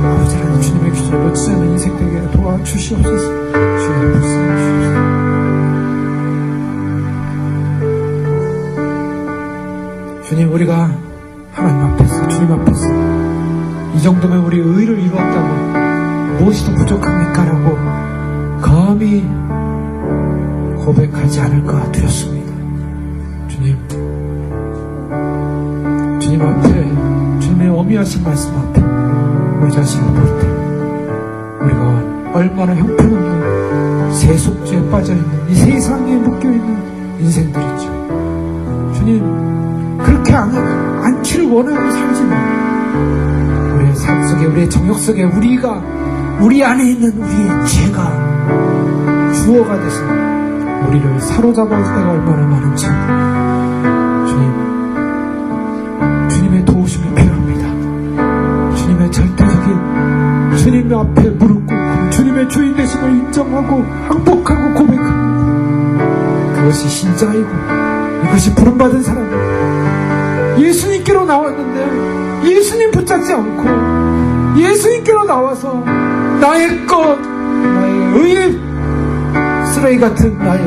아버지 하나님 주님의 기준을 놓치지 않는 인생 되게 도와주시옵소서. 주여, 불쌍히 주시옵소서. 주님, 우리가 하나님 앞에서, 주님 앞에서 이 정도면 우리 의를 이루었다고 무엇이 더 부족합니까? 라고 감히 고백하지 않을까 두렵습니다. 주님 앞에, 주님의 어미하신 말씀 앞에 우리 자신을 볼 때 우리가 얼마나 형편없는 세속주의에 빠져있는 이 세상에 묶여있는 인생들이죠. 주님, 그렇게 않기를 원하고 살지만 우리의 삶 속에, 우리의 정욕 속에 우리 안에 있는 우리의 죄가 주어가 돼서 우리를 사로잡아올 때가 얼마나 많은지 주님의 도우심이 필요합니다. 주님의 절대적인 주님 앞에 무릎 꿇고 주님의 주인 되심을 인정하고 항복하고 고백하고 그것이 신자이고 이것이 부름받은 사람이에요. 예수님께로 나왔는데 예수님 붙잡지 않고 예수님께로 나와서 나의 것, 나의 의, 쓰레기 같은 나의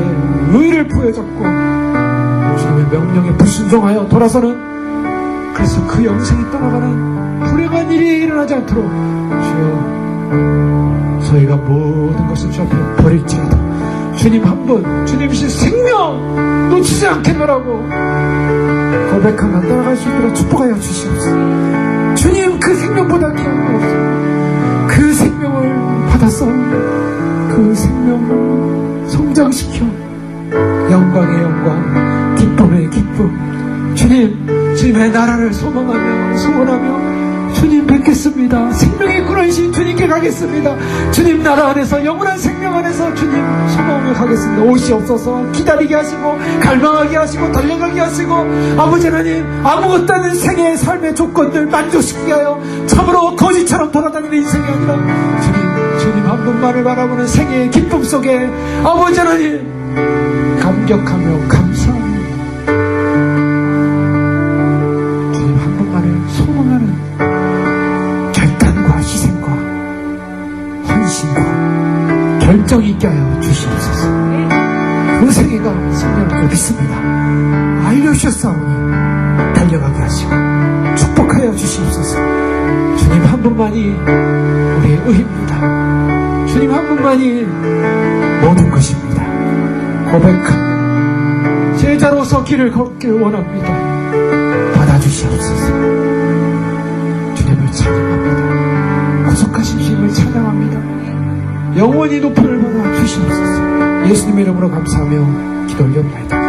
의를 부여잡고 주님의 명령에 불순종하여 돌아서는, 그래서 그 영생이 떠나가는 불행한 일이 일어나지 않도록 주여, 저희가 모든 것을 주 앞에 버릴지라도 주님 한 분, 주님이신 생명 놓치지 않겠노라고 고백하며 따라갈 수 있도록 축복하여 주시옵소서. 주님, 그 생명보다 귀한 거 없습니다. 그 생명을 받아서 그 생명을 성장시켜 영광의 영광, 기쁨의 기쁨, 주님의 나라를 소망하며 소원하며 주님 뵙겠습니다. 생명의 근원이신 주님께 가겠습니다. 주님 나라 안에서 영원한 생명 안에서 주님 소망하며 가겠습니다. 오시옵소서. 기다리게 하시고 갈망하게 하시고 달려가게 하시고 아버지 하나님, 아무것도 아닌 생애의 삶의 조건들 만족시키게 하여 참으로 거지처럼 돌아다니는 인생이 아니라 주님 한 분만을 바라보는 생애의 기쁨 속에 아버지 하나님 감격하며 감사하며 주님 한 분만을 소망하는 결단과 희생과 헌신과 결정이 있게 하여 주시옵소서. 그 생애가 생명을 믿습니다. 알려주셨사오니 달려가게 하시고 축복하여 주시옵소서. 주님 한 분만이 우리의 의입니다. 주님 한 분만이 모든 것입니다. 고백하며 제자로서 길을 걷기를 원합니다. 받아주시옵소서. 주님을 찬양합니다. 구속하신 주님을 찬양합니다. 영원히 높임을 받아 주시옵소서. 예수님의 이름으로 감사하며 기도 올려옵나이다.